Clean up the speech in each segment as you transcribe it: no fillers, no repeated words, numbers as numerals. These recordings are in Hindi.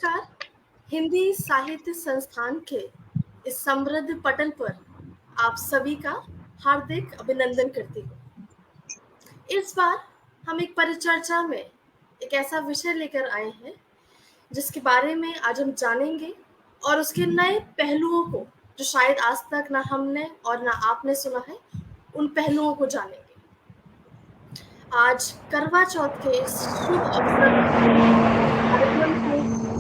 नमस्कार। हिंदी साहित्य संस्थान के इस समृद्ध पटल पर आप सभी का हार्दिक अभिनंदन करती हूँ। इस बार हम एक परिचर्चा में एक ऐसा विषय लेकर आए हैं जिसके बारे में आज हम जानेंगे और उसके नए पहलुओं को, जो शायद आज तक ना हमने और ना आपने सुना है, उन पहलुओं को जानेंगे। आज करवा चौथ के इस शुभ अवसर कार्यक्रम को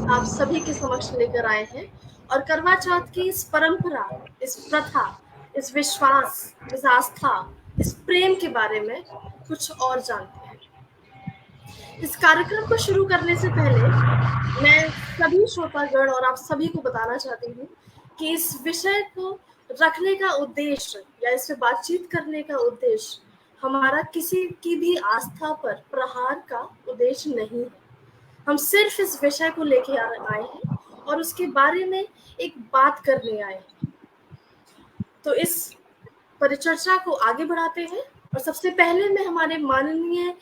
आप सभी के समक्ष लेकर आए हैं और करवा चौथ की इस परंपरा, इस प्रथा, इस विश्वास, इस आस्था, इस प्रेम के बारे में कुछ और जानते हैं। इस कार्यक्रम को शुरू करने से पहले मैं सभी श्रोतागण और आप सभी को बताना चाहती हूँ कि इस विषय को रखने का उद्देश्य या इस पे बातचीत करने का उद्देश्य हमारा किसी की भी आस्था पर प्रहार का उद्देश्य नहीं है। हम सिर्फ इस विषय को लेके आए हैं और उसके बारे में एक बात करने आए हैं। तो इस परिचर्चा को आगे बढ़ाते हैं और सबसे पहले मैं हमारे माननीय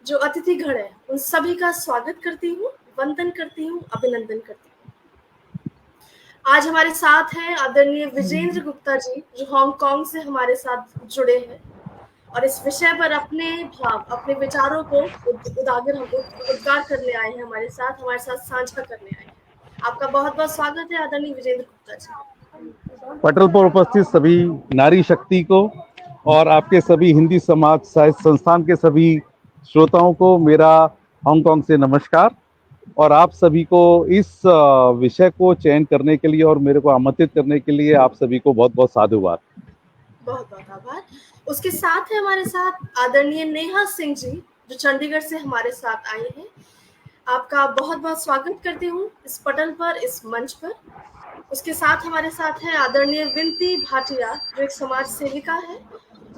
जो अतिथिगण है उन सभी का स्वागत करती हूँ, वंदन करती हूँ, अभिनंदन करती हूँ। आज हमारे साथ हैं आदरणीय विजेंद्र गुप्ता जी, जो हांगकांग से हमारे साथ जुड़े हैं और इस विषय पर अपने भाव, अपने विचारों को उद्गार करने आए हैं, हमारे साथ साझा करने आए हैं। आपका बहुत बहुत स्वागत है आदरणीय विजेंद्र गुप्ता जी। पटल पर उपस्थित सभी नारी शक्ति को और आपके सभी हिंदी समाज साहित्य संस्थान के सभी श्रोताओं को मेरा हांगकांग से नमस्कार। और आप सभी को इस विषय को चयन करने के लिए और मेरे को आमंत्रित करने के लिए आप सभी को बहुत बहुत साधुवाद। बहुत बहुत आभार। उसके साथ है हमारे साथ आदरणीय नेहा सिंह जी, जो चंडीगढ़ से हमारे साथ आई हैं। आपका बहुत बहुत स्वागत करती हूँ इस पटल पर, इस मंच पर। उसके साथ हमारे साथ है आदरणीय विनती भाटिया, जो एक समाज सेविका है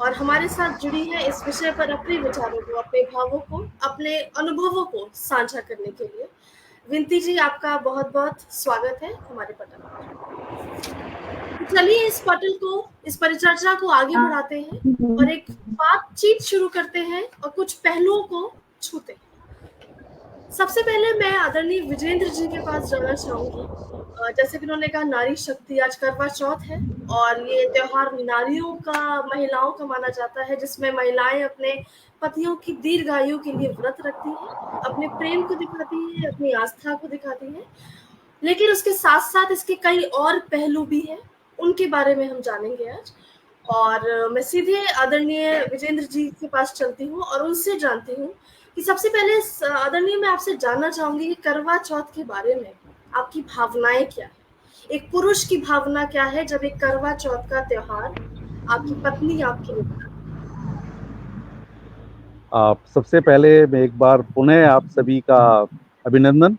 और हमारे साथ जुड़ी है इस विषय पर अपने विचारों को, अपने भावों को, अपने अनुभवों को साझा करने के लिए। विनती जी, आपका बहुत बहुत स्वागत है हमारे पटल पर। चलिए इस पटल को, इस परिचर्चा को आगे बढ़ाते हैं और एक बातचीत शुरू करते हैं और कुछ पहलुओं को छूते हैं। सबसे पहले मैं आदरणीय विजेंद्र जी के पास जाना चाहूंगी। जैसे कि उन्होंने कहा, नारी शक्ति, आज करवा चौथ है और ये त्योहार नारियों का, महिलाओं का माना जाता है, जिसमें महिलाएं अपने पतियों की दीर्घायु के लिए व्रत रखती हैं, अपने प्रेम को दिखाती हैं, अपनी आस्था को दिखाती हैं। लेकिन उसके साथ साथ इसके कई और पहलू भी हैं, उनके बारे में हम जानेंगे आज। और मैं सीधे आदरणीय विजेंद्र जी के पास चलती हूँ और उनसे जानती हूँ कि सबसे पहले आदरणीय, मैं आपसे जानना चाहूंगी कि करवा चौथ के बारे में आपकी भावनाएं क्या है, एक पुरुष की भावना क्या है जब एक करवा चौथ का त्योहार आपकी पत्नी आपके लिए बनाती है। सबसे पहले मैं एक बार पुनः आप सभी का अभिनंदन।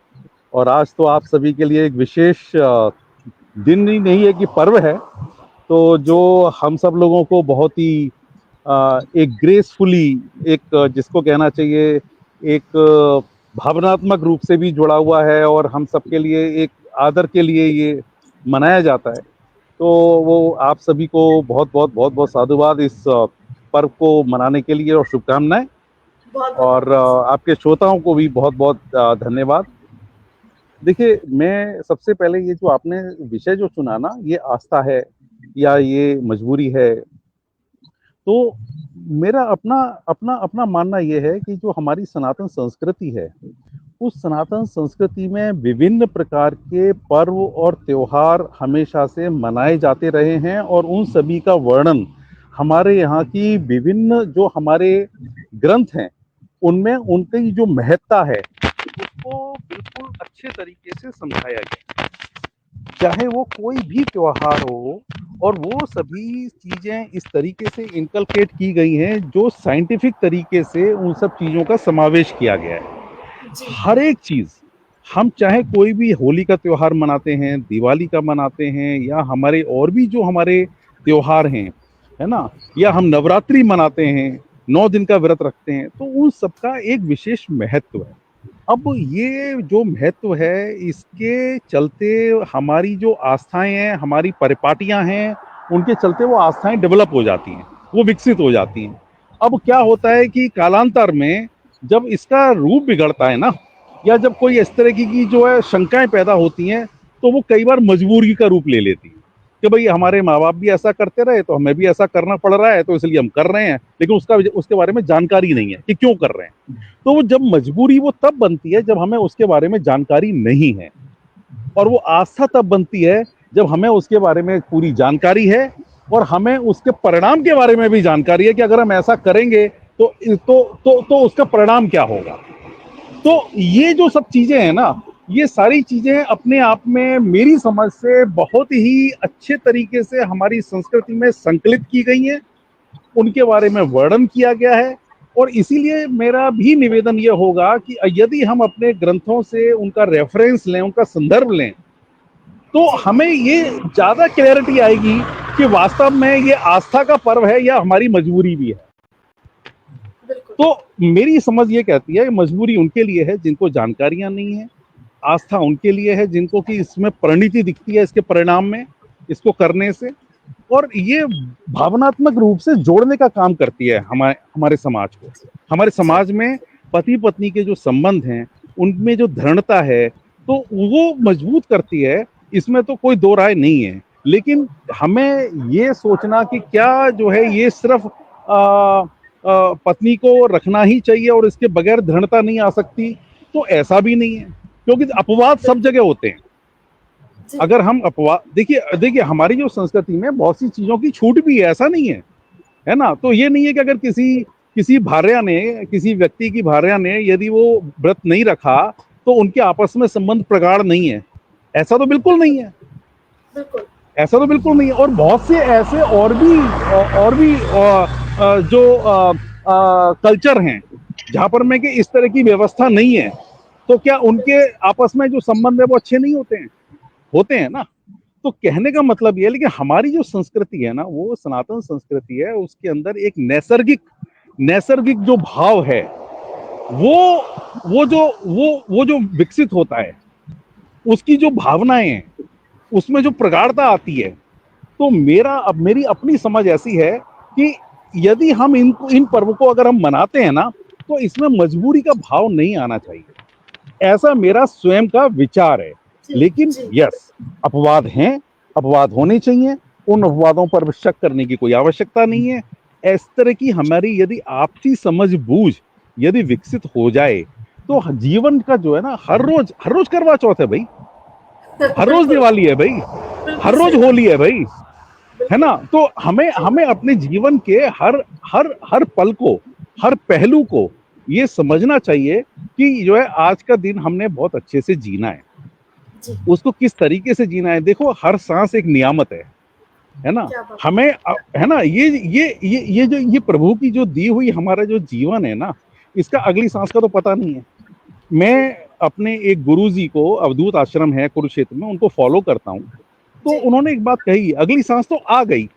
और आज तो आप सभी के लिए एक विशेष दिन ही नहीं है कि पर्व है, तो जो हम सब लोगों को बहुत ही एक ग्रेसफुली, एक जिसको कहना चाहिए एक भावनात्मक रूप से भी जुड़ा हुआ है और हम सबके लिए एक आदर के लिए ये मनाया जाता है। तो वो आप सभी को बहुत बहुत बहुत बहुत साधुवाद इस पर्व को मनाने के लिए और शुभकामनाएं। और आपके श्रोताओं को भी बहुत बहुत धन्यवाद। देखिए, मैं सबसे पहले ये जो आपने विषय जो चुना ना, ये आस्था है या ये मजबूरी है, तो मेरा अपना अपना अपना मानना ये है कि जो हमारी सनातन संस्कृति है, उस सनातन संस्कृति में विभिन्न प्रकार के पर्व और त्योहार हमेशा से मनाए जाते रहे हैं और उन सभी का वर्णन हमारे यहाँ की विभिन्न जो हमारे ग्रंथ हैं उनमें उनकी जो महत्ता है उसको बिल्कुल अच्छे तरीके से समझाया गया। चाहे वो कोई भी त्योहार हो, और वो सभी चीजें इस तरीके से इनकलकेट की गई हैं जो साइंटिफिक तरीके से उन सब चीजों का समावेश किया गया है। हर एक चीज, हम चाहे कोई भी होली का त्योहार मनाते हैं, दिवाली का मनाते हैं, या हमारे और भी जो हमारे त्योहार हैं, है ना, या हम नवरात्रि मनाते हैं, 9 दिन का व्रत रखते हैं, तो उन सबका एक विशेष महत्व है। अब ये जो महत्व है, इसके चलते हमारी जो आस्थाएं हैं, हमारी परिपाटियां हैं, उनके चलते वो आस्थाएं डेवलप हो जाती हैं, वो विकसित हो जाती हैं। अब क्या होता है कि कालांतर में जब इसका रूप बिगड़ता है ना, या जब कोई इस तरह की जो है शंकाएं पैदा होती हैं, तो वो कई बार मजबूरी का रूप ले लेती है कि भाई हमारे माँ बाप भी ऐसा करते रहे तो हमें भी ऐसा करना पड़ रहा है, तो इसलिए हम कर रहे हैं, लेकिन उसके बारे में जानकारी नहीं है कि क्यों कर रहे हैं। तो वो जब मजबूरी वो तब बनती है जब हमें उसके बारे में जानकारी नहीं है, और वो आस्था तब बनती है जब हमें उसके बारे में पूरी जानकारी है और हमें उसके परिणाम के बारे में भी जानकारी है कि अगर हम ऐसा करेंगे तो उसका परिणाम क्या होगा। तो ये जो सब चीजें हैं ना, ये सारी चीजें अपने आप में मेरी समझ से बहुत ही अच्छे तरीके से हमारी संस्कृति में संकलित की गई हैं, उनके बारे में वर्णन किया गया है। और इसीलिए मेरा भी निवेदन यह होगा कि यदि हम अपने ग्रंथों से उनका रेफरेंस लें, उनका संदर्भ लें, तो हमें ये ज्यादा क्लैरिटी आएगी कि वास्तव में ये आस्था का पर्व है या हमारी मजबूरी भी है। तो मेरी समझ ये कहती है मजबूरी उनके लिए है जिनको जानकारियां नहीं है, आस्था उनके लिए है जिनको कि इसमें परिणति दिखती है इसके परिणाम में, इसको करने से, और ये भावनात्मक रूप से जोड़ने का काम करती है हमारे समाज को। हमारे समाज में पति पत्नी के जो संबंध हैं उनमें जो दृढ़ता है तो वो मजबूत करती है, इसमें तो कोई दो राय नहीं है। लेकिन हमें ये सोचना कि क्या जो है ये सिर्फ पत्नी को रखना ही चाहिए और इसके बगैर दृढ़ता नहीं आ सकती, तो ऐसा भी नहीं है, क्योंकि अपवाद सब जगह होते हैं। अगर हम अपवाद देखिए हमारी जो संस्कृति में बहुत सी चीजों की छूट भी है, ऐसा नहीं है ना। तो ये नहीं है कि अगर किसी भार्या ने, किसी व्यक्ति की भार्या ने यदि वो व्रत नहीं रखा तो उनके आपस में संबंध प्रगाढ़ नहीं है, ऐसा तो बिल्कुल नहीं है, ऐसा तो बिल्कुल नहीं है। और बहुत से ऐसे और भी जो कल्चर हैं जहां पर में कि इस तरह की व्यवस्था नहीं है, तो क्या उनके आपस में जो संबंध है वो अच्छे नहीं होते हैं ना। तो कहने का मतलब ये है, लेकिन हमारी जो संस्कृति है ना, वो सनातन संस्कृति है, उसके अंदर एक नैसर्गिक जो भाव है वो जो विकसित होता है, उसकी जो भावनाएं हैं उसमें जो प्रगाढ़ता आती है। तो मेरी अपनी समझ ऐसी है कि यदि हम इन पर्वों को अगर हम मनाते हैं ना, तो इसमें मजबूरी का भाव नहीं आना चाहिए, ऐसा मेरा स्वयं का विचार है। लेकिन यस, अपवाद हैं, अपवाद होने चाहिए, उन अपवादों पर शक करने की कोई आवश्यकता नहीं है। इस तरह की हमारी यदि आपसी समझ बूझ यदि विकसित हो जाए तो जीवन का जो है ना, हर रोज करवा चौथ है भाई, हर रोज दिवाली है भाई, हर रोज होली है भाई, है ना। तो हमें अपने जीवन के हर पल को, हर पहलू को ये समझना चाहिए कि जो है आज का दिन हमने बहुत अच्छे से जीना है, उसको किस तरीके से जीना है। देखो हर सांस एक नियामत है ना। हमें है ना, ये प्रभु की जो दी हुई हमारा जो जीवन है ना, इसका अगली सांस का तो पता नहीं है। मैं अपने एक गुरुजी को, अवधूत आश्रम है कुरुक्षेत्र में, उनको फॉलो करता हूँ, तो उन्होंने एक बात कही, अगली सांस तो आ गई,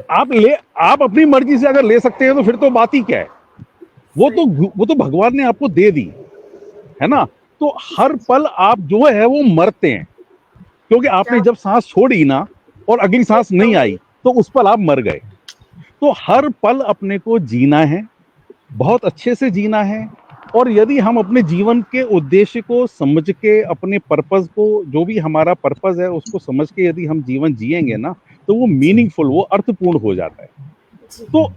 आप अपनी मर्जी से अगर ले सकते हैं तो फिर तो बात ही क्या है, वो तो भगवान ने आपको दे दी है ना। तो हर पल आप जो है वो मरते हैं, क्योंकि आपने जब सांस छोड़ी ना और अगली सांस नहीं आई तो उस पल आप मर गए। तो हर पल अपने को जीना है, बहुत अच्छे से जीना है। और यदि हम अपने जीवन के उद्देश्य को समझ के, अपने पर्पस को, जो भी हमारा पर्पस है उसको समझ के यदि हम जीवन जिएंगे ना, तो वो मीनिंगफुल, वो अर्थपूर्ण हो जाता है। तो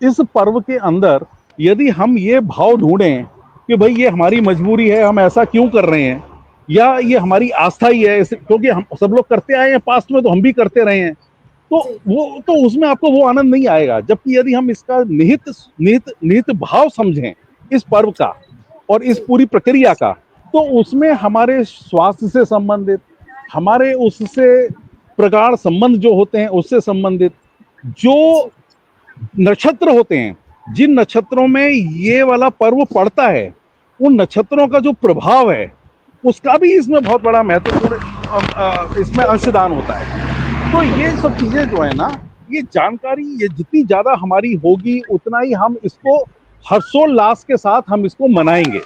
इस पर्व के अंदर यदि हम ये भाव ढूंढें कि भाई ये हमारी मजबूरी है, हम ऐसा क्यों कर रहे हैं, या ये हमारी आस्था ही है क्योंकि हम सब लोग करते आए हैं पास्ट में, तो हम भी करते रहे हैं, तो उसमें आपको वो आनंद नहीं आएगा। जबकि यदि हम इसका निहित भाव समझें इस पर्व का और इस पूरी प्रक्रिया का, तो उसमें हमारे स्वास्थ्य से संबंधित, हमारे उससे प्रगाढ़ संबंध जो होते हैं उससे संबंधित जो नक्षत्र होते हैं, जिन नक्षत्रों में ये वाला पर्व पड़ता है, उन नक्षत्रों का जो प्रभाव है उसका भी इसमें बहुत बड़ा महत्वपूर्ण इसमें अंशदान होता है। तो ये सब चीजें जो है ना, ये जानकारी ये जितनी ज्यादा हमारी होगी उतना ही हम इसको हर्षोल्लास के साथ हम इसको मनाएंगे।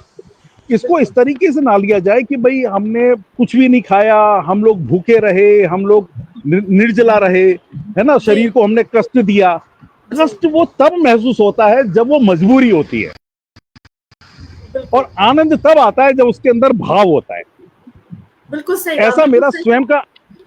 इसको इस तरीके से ना लिया जाए कि भाई हमने कुछ भी नहीं खाया, हम लोग भूखे रहे, हम लोग निर्जला रहे, है ना, शरीर को हमने कष्ट दिया। कष्ट वो तब महसूस होता है जब वो मजबूरी होती है। बिल्कुल और आनंद तब आता है जब उसके अंदर भाव होता है। बिल्कुल सही ऐसा बिल्कुल मेरा सही। स्वयं का, जी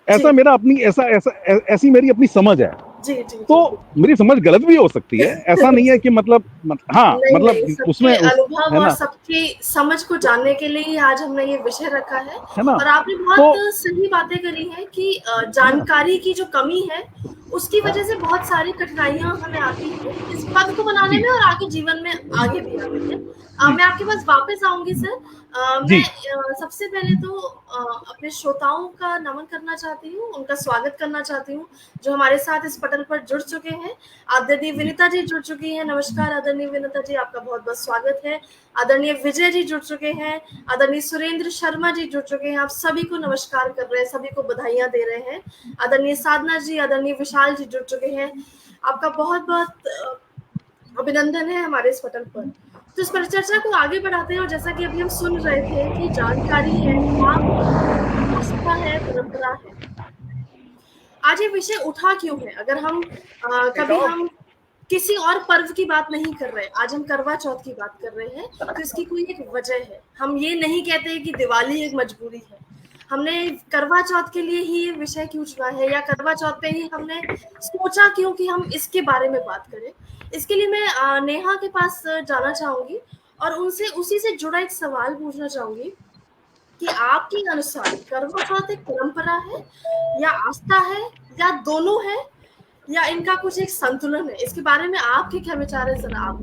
ऐसा मेरा अपनी ऐसा ऐसा ऐसी मेरी अपनी समझ है। जी जी तो जी। मेरी समझ गलत भी हो सकती है, ऐसा नहीं है जी। कि मतलब हाँ, नहीं नहीं, मतलब सबके उसमें अनुभव है और ना, सबकी समझ को जानने के लिए ही आज हमने ये विषय रखा है। है ना। और आपने बहुत तो सही बातें करी हैं कि जानकारी की जो कमी है उसकी वजह से बहुत सारी कठिनाइयां हमें आती हैं इस पद को बनाने जी में और आगे जीवन में आगे भी आती है। जी मैं आपके पास वापस आऊंगी सर। मैं जी सबसे पहले तो अपने श्रोताओं का नमन करना चाहती हूँ, उनका स्वागत करना चाहती हूँ जो हमारे साथ इस पटल पर जुड़ चुके हैं। आदरणीय जी विनीता जी जुड़ चुकी हैं। नमस्कार आदरणीय विनीता जी, आपका बहुत बहुत स्वागत है। आदरणीय विजय जी जुड़ चुके हैं। आदरणीय सुरेंद्र शर्मा जी जुड़ चुके हैं। आप सभी को नमस्कार कर रहे हैं, सभी को बधाइयां दे रहे हैं। आदरणीय साधना जी, आदरणीय विशाल जी जुड़ चुके हैं। आपका बहुत बहुत अभिनंदन है हमारे इस पटल पर। तो इस परिचर्चा को आगे बढ़ाते हैं और जैसा कि अभी हम सुन रहे थे कि जानकारी है, भाव है, आस्था है, परंपरा है। आज ये विषय उठा क्यों है? अगर हम कभी हम किसी और पर्व की बात नहीं कर रहे, आज हम करवा चौथ की बात कर रहे हैं, तो इसकी कोई एक वजह है। हम ये नहीं कहते कि दिवाली एक मजबूरी है। हमने करवा चौथ के लिए ही ये विषय क्यों चुना है, या करवा चौथ पे ही हमने सोचा क्यों कि हम इसके बारे में बात करें। इसके लिए मैं नेहा के पास जाना चाहूंगी और उनसे उसी से जुड़ा एक सवाल पूछना चाहूंगी कि आपके अनुसार करवा चौथ एक परंपरा है या आस्था है या दोनों है या इनका कुछ एक संतुलन है? इसके बारे में आपके क्या विचार है, जरा आप।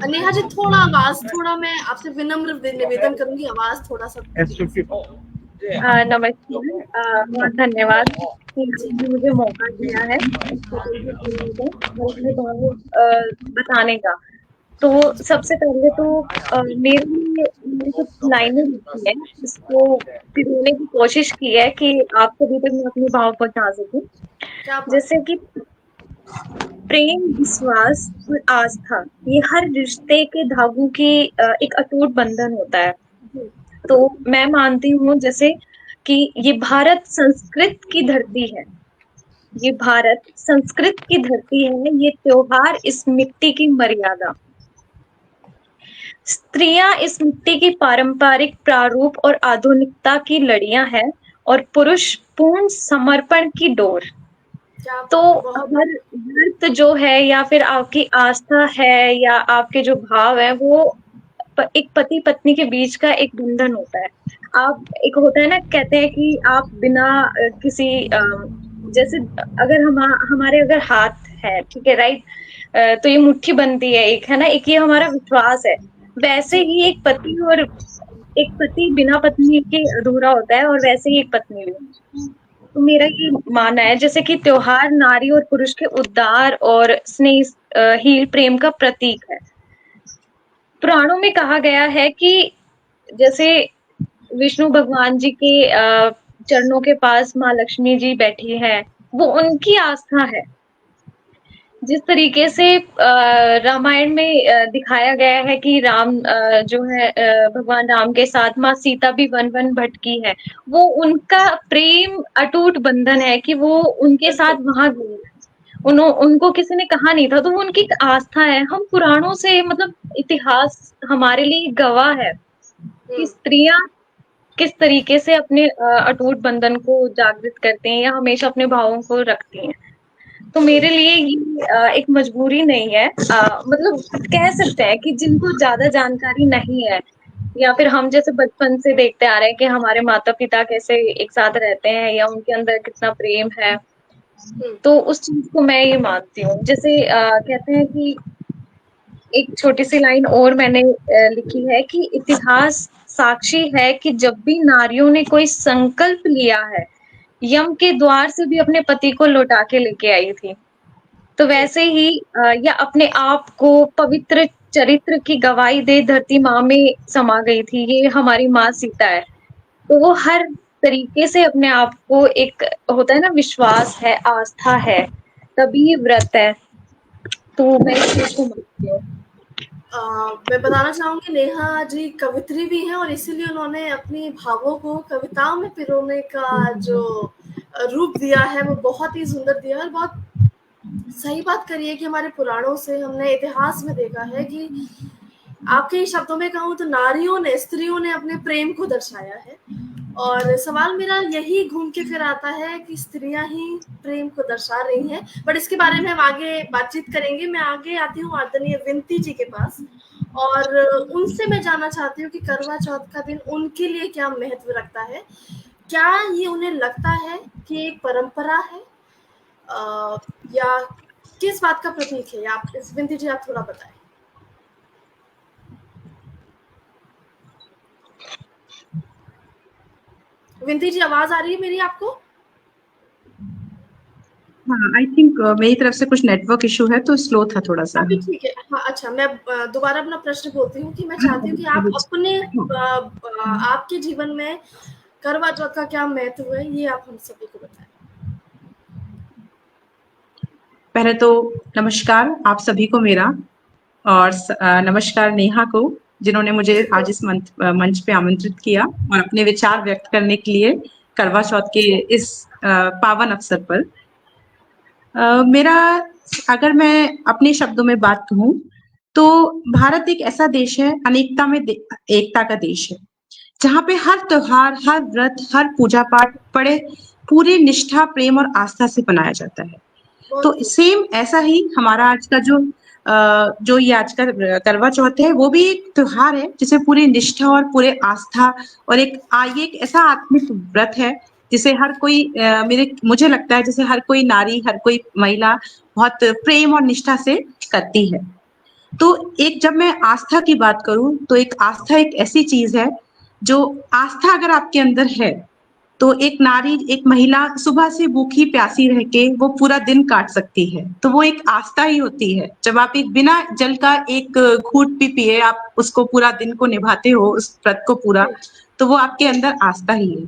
नेहा जी, थोड़ा आवाज, थोड़ा मैं आपसे विनम्र निवेदन करूंगी, आवाज थोड़ा सा प्लीज। नमस्कार। बहुत धन्यवाद कि जी आपने मुझे मौका दिया है इस पटेल को बोलने का और अपने भाव बताने का। तो सबसे पहले तो मेरे लिए मैंने कुछ लाइनें लिखी है, जिसको पिरोने की कोशिश की है कि आप सभी तक मैं अपने भाव पहुंचा सकूं। क्या बात जैसे कि प्रेम, विश्वास और आस्था, ये हर रिश्ते के धागों की एक अटूट बंधन होता है। है। तो मैं मानती हूँ जैसे कि ये भारत संस्कृत की धरती है, ये भारत संस्कृत की धरती है, ये त्योहार इस मिट्टी की मर्यादा, स्त्रियां इस मिट्टी की पारंपरिक प्रारूप और आधुनिकता की लड़ियां हैं और पुरुष पूर्ण समर्पण की डोर। क्या तो बात है, बहुत अगर व्रत जो है या फिर आपकी आस्था है या आपके जो भाव है वो एक पति पत्नी के बीच का एक बंधन होता है। आप एक होता है ना, कहते हैं कि आप बिना किसी जैसे अगर हमारे अगर हाथ है, ठीक है, राइट, तो ये मुट्ठी बनती है एक, है ना, एक ये हमारा विश्वास है। वैसे जी ही एक पति बिना पत्नी के अधूरा होता है और वैसे ही एक पत्नी भी। तो मेरा ये मानना है जैसे कि त्योहार नारी और पुरुष के उद्धार और स्नेहहीन प्रेम का प्रतीक है। पुराणों में कहा गया है कि जैसे विष्णु भगवान जी के चरणों के पास माँ लक्ष्मी जी बैठी है, वो उनकी आस्था है। जिस तरीके से रामायण में दिखाया गया है कि राम जो है भगवान राम के साथ माँ सीता भी वन वन भटकी है, वो उनका प्रेम अटूट बंधन है कि वो उनके साथ बिल्कुल। वहां गई। उनको किसी ने कहा नहीं था, तो वो उनकी एक आस्था है। हम पुराणों से मतलब इतिहास हमारे लिए गवाह है कि हम्म। स्त्रियां किस तरीके से अपने अटूट बंधन को जागृत करते हैं या हमेशा अपने भावों को रखती हैं। तो मेरे लिए ये एक मजबूरी नहीं है, मतलब कह सकते हैं कि जिनको ज्यादा जानकारी नहीं है या फिर हम जैसे बचपन से देखते आ रहे हैं कि हमारे माता पिता कैसे एक साथ रहते हैं या उनके अंदर कितना प्रेम है, हम्म। तो उस चीज को मैं ये मानती हूँ। जैसे कहते हैं कि एक छोटी सी लाइन और मैंने लिखी है कि इतिहास साक्षी है कि जब भी नारियों ने कोई संकल्प लिया है, यम के द्वार से भी अपने पति को लौटा के लेके आई थी। तो जी वैसे ही या अपने आप को पवित्र चरित्र की गवाही दे धरती माँ में समा गई थी, ये हमारी माँ सीता है। तो वो हर तरीके से अपने आप को, एक होता है ना विश्वास है, आस्था है, तभी ये व्रत है। तो मैं इस चीज को मानती हूँ। मैं बताना चाहूंगी नेहा जी कवित्री भी हैं और इसीलिए उन्होंने अपनी भावों को कविताओं में पिरोने का जो रूप दिया है वो बहुत ही सुंदर दिया है और बहुत सही बात करिए कि हमारे पुराणों से हमने इतिहास में देखा है कि आपके ही शब्दों में कहूँ तो नारियों ने, स्त्रियों ने अपने प्रेम को दर्शाया है। और सवाल मेरा यही घूम के फिर आता है कि स्त्रियां ही प्रेम को दर्शा रही हैं, बट इसके बारे में हम आगे बातचीत करेंगे। मैं आगे आती हूँ आदरणीय विनती जी के पास, और उनसे मैं जानना चाहती हूँ कि करवा चौथ का दिन उनके लिए क्या महत्व रखता है। क्या ये उन्हें लगता है कि एक परंपरा है, या किस बात का प्रतीक है? आप इस विनती जी, आप थोड़ा बताएं। विनती जी, आवाज आ रही है मेरी आपको? हाँ, आई थिंक मेरी तरफ से कुछ नेटवर्क इशू है तो स्लो था थोड़ा सा। अभी ठीक है। हाँ, अच्छा, मैं दोबारा अपना प्रश्न बोलती हूँ कि मैं चाहती हूँ कि आप अपने आपके जीवन में करवा चौथ का क्या महत्व है, ये आप हम सभी को बताएं। पहले तो नमस्कार आप सभी को मेरा, और नमस्कार नेहा को, जिन्होंने मुझे आज इस मंच पे आमंत्रित किया और अपने विचार व्यक्त करने के लिए करवा चौथ के इस पावन अवसर पर। मेरा, अगर मैं अपने शब्दों में बात कहूँ तो भारत एक ऐसा देश है, अनेकता में एकता का देश है, जहाँ पे हर त्योहार, हर व्रत, हर पूजा पाठ बड़े पूरी निष्ठा, प्रेम और आस्था से मनाया जाता है। तो सेम ऐसा ही हमारा आज का जो ये आज का करवा चौथ है, वो भी एक त्योहार है जिसे पूरी निष्ठा और पूरे आस्था और ये एक ऐसा आत्मिक व्रत है जिसे हर कोई मुझे लगता है जैसे हर कोई नारी, हर कोई महिला बहुत प्रेम और निष्ठा से करती है। तो जब मैं आस्था की बात करूं तो आस्था एक ऐसी चीज है, जो आस्था अगर आपके अंदर है तो एक नारी, एक महिला सुबह से भूखी प्यासी रह के वो पूरा दिन काट सकती है, तो वो एक आस्था ही होती है। जब आप एक बिना जल का एक घूंट भी पिए आप उसको पूरा दिन को निभाते हो, उस व्रत को पूरा, तो वो आपके अंदर आस्था ही है।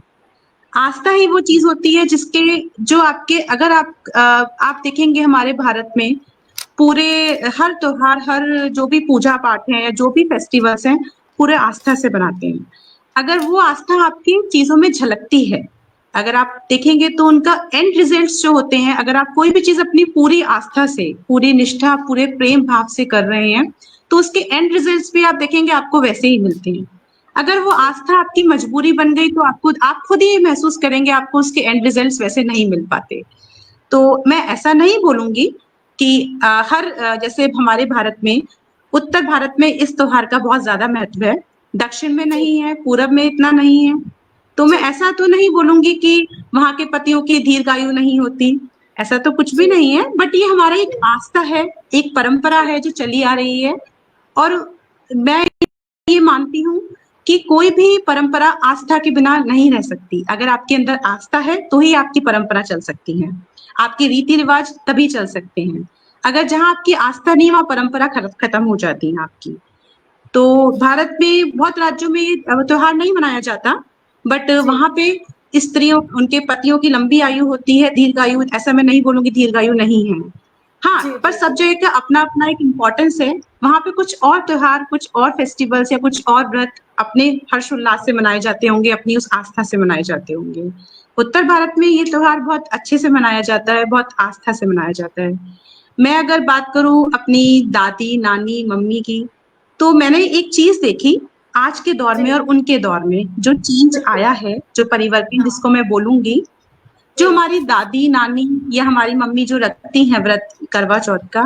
आस्था ही वो चीज होती है जिसके जो आपके, अगर आप देखेंगे हमारे भारत में पूरे हर त्योहार, हर जो भी पूजा पाठ है या जो भी फेस्टिवल्स हैं, पूरे आस्था से बनाते हैं। अगर वो आस्था आपकी चीजों में झलकती है, अगर आप देखेंगे तो उनका एंड रिजल्ट्स जो होते हैं, अगर आप कोई भी चीज अपनी पूरी आस्था से, पूरी निष्ठा, पूरे प्रेम भाव से कर रहे हैं, तो उसके एंड रिजल्ट्स भी आप देखेंगे आपको वैसे ही मिलते हैं। अगर वो आस्था आपकी मजबूरी बन गई तो आप खुद ही महसूस करेंगे आपको उसके एंड रिजल्ट्स वैसे नहीं मिल पाते। तो मैं ऐसा नहीं बोलूंगी कि जैसे हमारे भारत में, उत्तर भारत में इस त्योहार का बहुत ज्यादा महत्व है, दक्षिण में नहीं है, पूरब में इतना नहीं है। तो मैं ऐसा तो नहीं बोलूंगी कि वहां के पतियों की दीर्घायु नहीं होती, ऐसा तो कुछ भी नहीं है। बट ये हमारा एक आस्था है, एक परंपरा है जो चली आ रही है, और मैं ये मानती हूँ कि कोई भी परंपरा आस्था के बिना नहीं रह सकती। अगर आपके अंदर आस्था है तो ही आपकी परंपरा चल सकती है, आपके रीति रिवाज तभी चल सकते हैं। अगर जहां आपकी आस्था नहीं, वहां परंपरा खत्म हो जाती है आपकी। तो भारत में बहुत राज्यों में ये त्योहार नहीं मनाया जाता, बट वहां पे स्त्रियों, उनके पतियों की लंबी आयु होती है, दीर्घायु, ऐसा मैं नहीं बोलूंगी दीर्घायु नहीं है। हाँ, पर सब जगह का अपना अपना एक इम्पोर्टेंस है। वहां पे कुछ और त्योहार, कुछ और फेस्टिवल्स या कुछ और व्रत अपने हर्षोल्लास से मनाए जाते होंगे, अपनी उस आस्था से मनाए जाते होंगे। उत्तर भारत में ये त्योहार बहुत अच्छे से मनाया जाता है, बहुत आस्था से मनाया जाता है। मैं अगर बात करूं अपनी दादी, नानी, मम्मी की, तो मैंने एक चीज देखी आज के दौर में और उनके दौर में, जो चेंज आया है, जो परिवर्तन जिसको मैं बोलूंगी, जो हमारी दादी, नानी या हमारी मम्मी जो रखती हैं व्रत करवा चौथ का,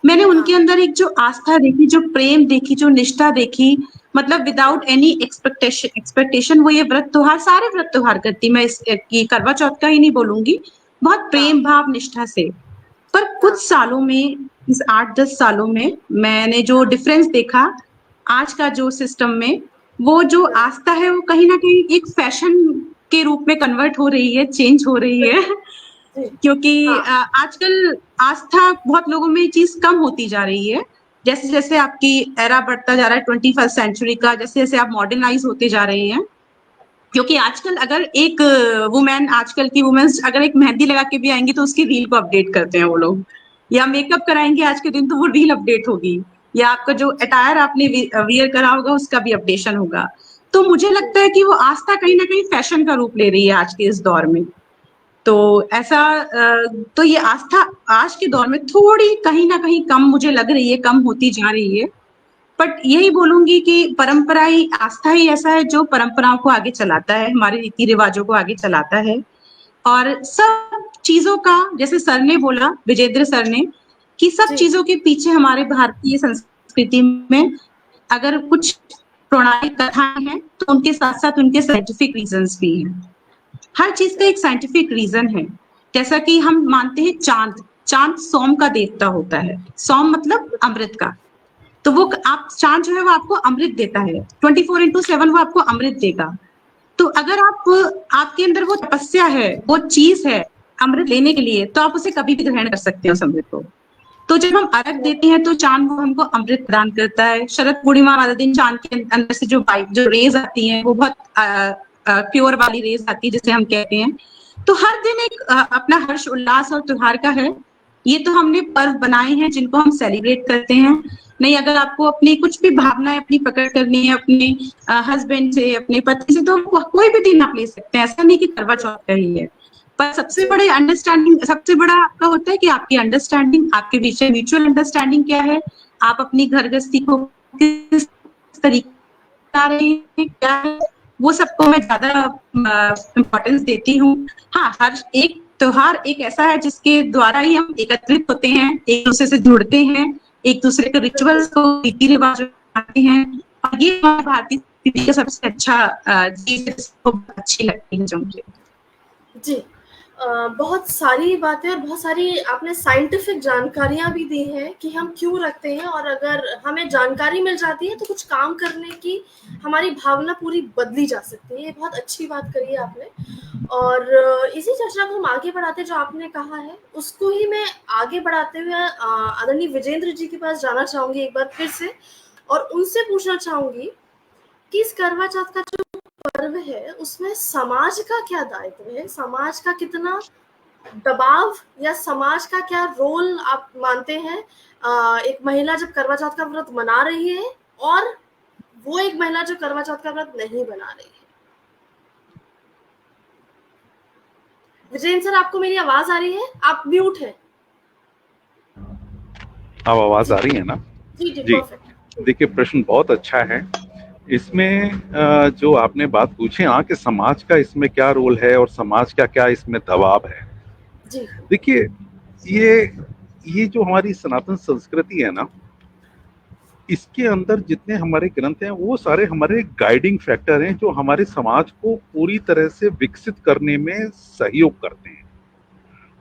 मैंने उनके अंदर एक जो आस्था देखी, जो प्रेम देखी, जो निष्ठा देखी, मतलब विदाउट एनी एक्सपेक्टेशन वो ये व्रत त्योहार, सारे व्रत त्योहार करती, मैं ये करवा चौथ का ही नहीं बोलूंगी, बहुत प्रेम भाव निष्ठा से। पर कुछ सालों में, इस 8-10 सालों में मैंने जो डिफरेंस देखा आज का जो सिस्टम में, वो जो आस्था है वो कहीं ना कहीं एक फैशन के रूप में कन्वर्ट हो रही है, चेंज हो रही है। क्योंकि आजकल आस्था बहुत लोगों में ये चीज कम होती जा रही है, जैसे जैसे आपकी एरा बढ़ता जा रहा है 21st सेंचुरी का, जैसे जैसे आप मॉडर्नाइज होते जा रहे हैं। क्योंकि आजकल अगर एक वुमेन, आजकल की वुमेन्स अगर एक मेहंदी लगा के भी आएंगी तो उसकी रील को अपडेट करते हैं वो लोग, या मेकअप कराएंगे आज के दिन तो वो रील अपडेट होगी, या आपका जो अटायर आपने वियर करा होगा उसका भी अपडेशन होगा। तो मुझे लगता है कि वो आस्था कहीं ना कहीं फैशन का रूप ले रही है आज के इस दौर में। तो ऐसा तो ये आस्था आज के दौर में थोड़ी कहीं ना कहीं कम मुझे लग रही है, कम होती जा रही है। बट यही बोलूंगी कि परंपरा ही, आस्था ही ऐसा है जो परंपराओं को आगे चलाता है, हमारे रीति रिवाजों को आगे चलाता है। और सब चीजों का, जैसे सर ने बोला, विजेंद्र सर ने, कि सब जी। चीजों के पीछे हमारे भारतीय संस्कृति में अगर कुछ पौराणिक कथाएं हैं तो उनके साथ साथ उनके साइंटिफिक रीजंस भी हैं। हर चीज का एक साइंटिफिक रीजन है। जैसा कि हम मानते हैं चांद सोम का देवता होता है। सोम मतलब अमृत का। तो वो आप चांद जो है वो आपको अमृत देता है, 24/7 वो आपको अमृत देगा। तो अगर आपके अंदर वो तपस्या है, वो चीज है अमृत लेने के लिए, तो आप उसे कभी भी ग्रहण कर सकते हैं उस अमृत को। तो जब हम अर्घ देते हैं तो चांद वो हमको अमृत प्रदान करता है। शरद पूर्णिमा वाले दिन चांद के अंदर से जो रेज आती हैं वो बहुत प्योर वाली रेज आती है जिसे हम कहते हैं। तो हर दिन एक अपना हर्ष उल्लास और त्योहार का है। ये तो हमने पर्व बनाए हैं जिनको हम सेलिब्रेट करते हैं। नहीं, अगर आपको अपनी कुछ भी भावनाएं अपनी प्रकट करनी है अपने हस्बैंड से, अपने पति से, तो कोई भी दिन आप ले सकते हैं। ऐसा नहीं कि करवा चौथ का ही है। पर सबसे बड़े अंडरस्टैंडिंग, सबसे बड़ा आपका होता है कि आपकी अंडरस्टैंडिंग, आपके बीच में म्यूचुअल अंडरस्टैंडिंग क्या है, आप अपनी घर गृहस्थी को किस तरीके बता रहे हैं, क्या है, वो सबको मैं ज्यादा इम्पोर्टेंस देती हूँ। हाँ, हर एक त्योहार एक ऐसा है जिसके द्वारा ही हम एकत्रित होते हैं, एक दूसरे से जुड़ते हैं, एक दूसरे के रिचुअल्स को, रीति रिवाज बनाते हैं। और ये हमारी भारतीय संस्कृति का सबसे अच्छा चीज है, जिसको अच्छी लगती है जो मुझे। जी, बहुत सारी बातें और बहुत सारी आपने साइंटिफिक जानकारियां भी दी हैं कि हम क्यों रखते हैं, और अगर हमें जानकारी मिल जाती है तो कुछ काम करने की हमारी भावना पूरी बदली जा सकती है। ये बहुत अच्छी बात करी है आपने। और इसी चर्चा को हम आगे बढ़ाते, जो आपने कहा है उसको ही मैं आगे बढ़ाते हुए आदरणीय विजेंद्र जी के पास जाना चाहूंगी एक बार फिर से, और उनसे पूछना चाहूंगी कि इस करवा चौथ का जो पर्व है उसमें समाज का क्या दायित्व है, समाज का कितना दबाव या समाज का क्या रोल आप मानते हैं? एक महिला जब करवा चौथ का व्रत मना रही है और वो एक महिला जो करवा चौथ का व्रत नहीं बना रही है। विजेंद्र सर, आपको मेरी आवाज आ रही है? आप म्यूट है। अब आवाज आ रही है ना? जी जी, जी, परफेक्ट। देखिए प्रश्न बहुत अच्छा है। इसमें जो आपने बात पूछी कि समाज का इसमें क्या रोल है और समाज का क्या इसमें दबाव है। जी, देखिए, ये जो हमारी सनातन संस्कृति है ना, इसके अंदर जितने हमारे ग्रंथ हैं वो सारे हमारे गाइडिंग फैक्टर हैं जो हमारे समाज को पूरी तरह से विकसित करने में सहयोग करते हैं।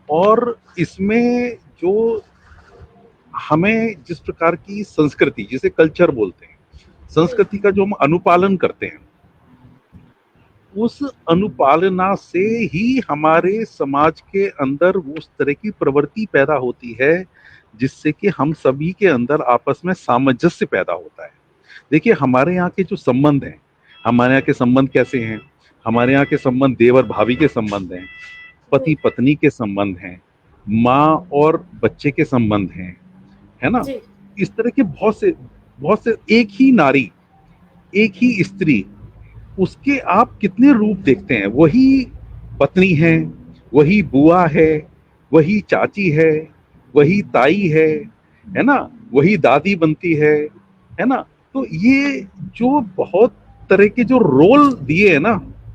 और इसमें जो हमें जिस प्रकार की संस्कृति, जिसे कल्चर बोलते हैं, संस्कृति का जो हम अनुपालन करते हैं, उस अनुपालना से ही हमारे समाज के अंदर उस तरह की प्रवृत्ति पैदा होती है जिससे कि हम सभी के अंदर आपस में सामंजस्य पैदा होता है। देखिए, हमारे यहाँ के जो संबंध हैं, हमारे यहाँ के संबंध कैसे हैं? हमारे यहाँ के संबंध देवर भाभी के संबंध हैं, पति पत्नी के संबंध हैं, माँ और बच्चे के संबंध हैं, है ना? इस तरह के बहुत से, एक ही नारी, एक ही स्त्री, उसके आप कितने रूप देखते हैं। वही पत्नी है, वही बुआ है, वही चाची है, वही ताई है ना, वही दादी बनती है ना। तो ये जो बहुत तरह के जो रोल दिए है ना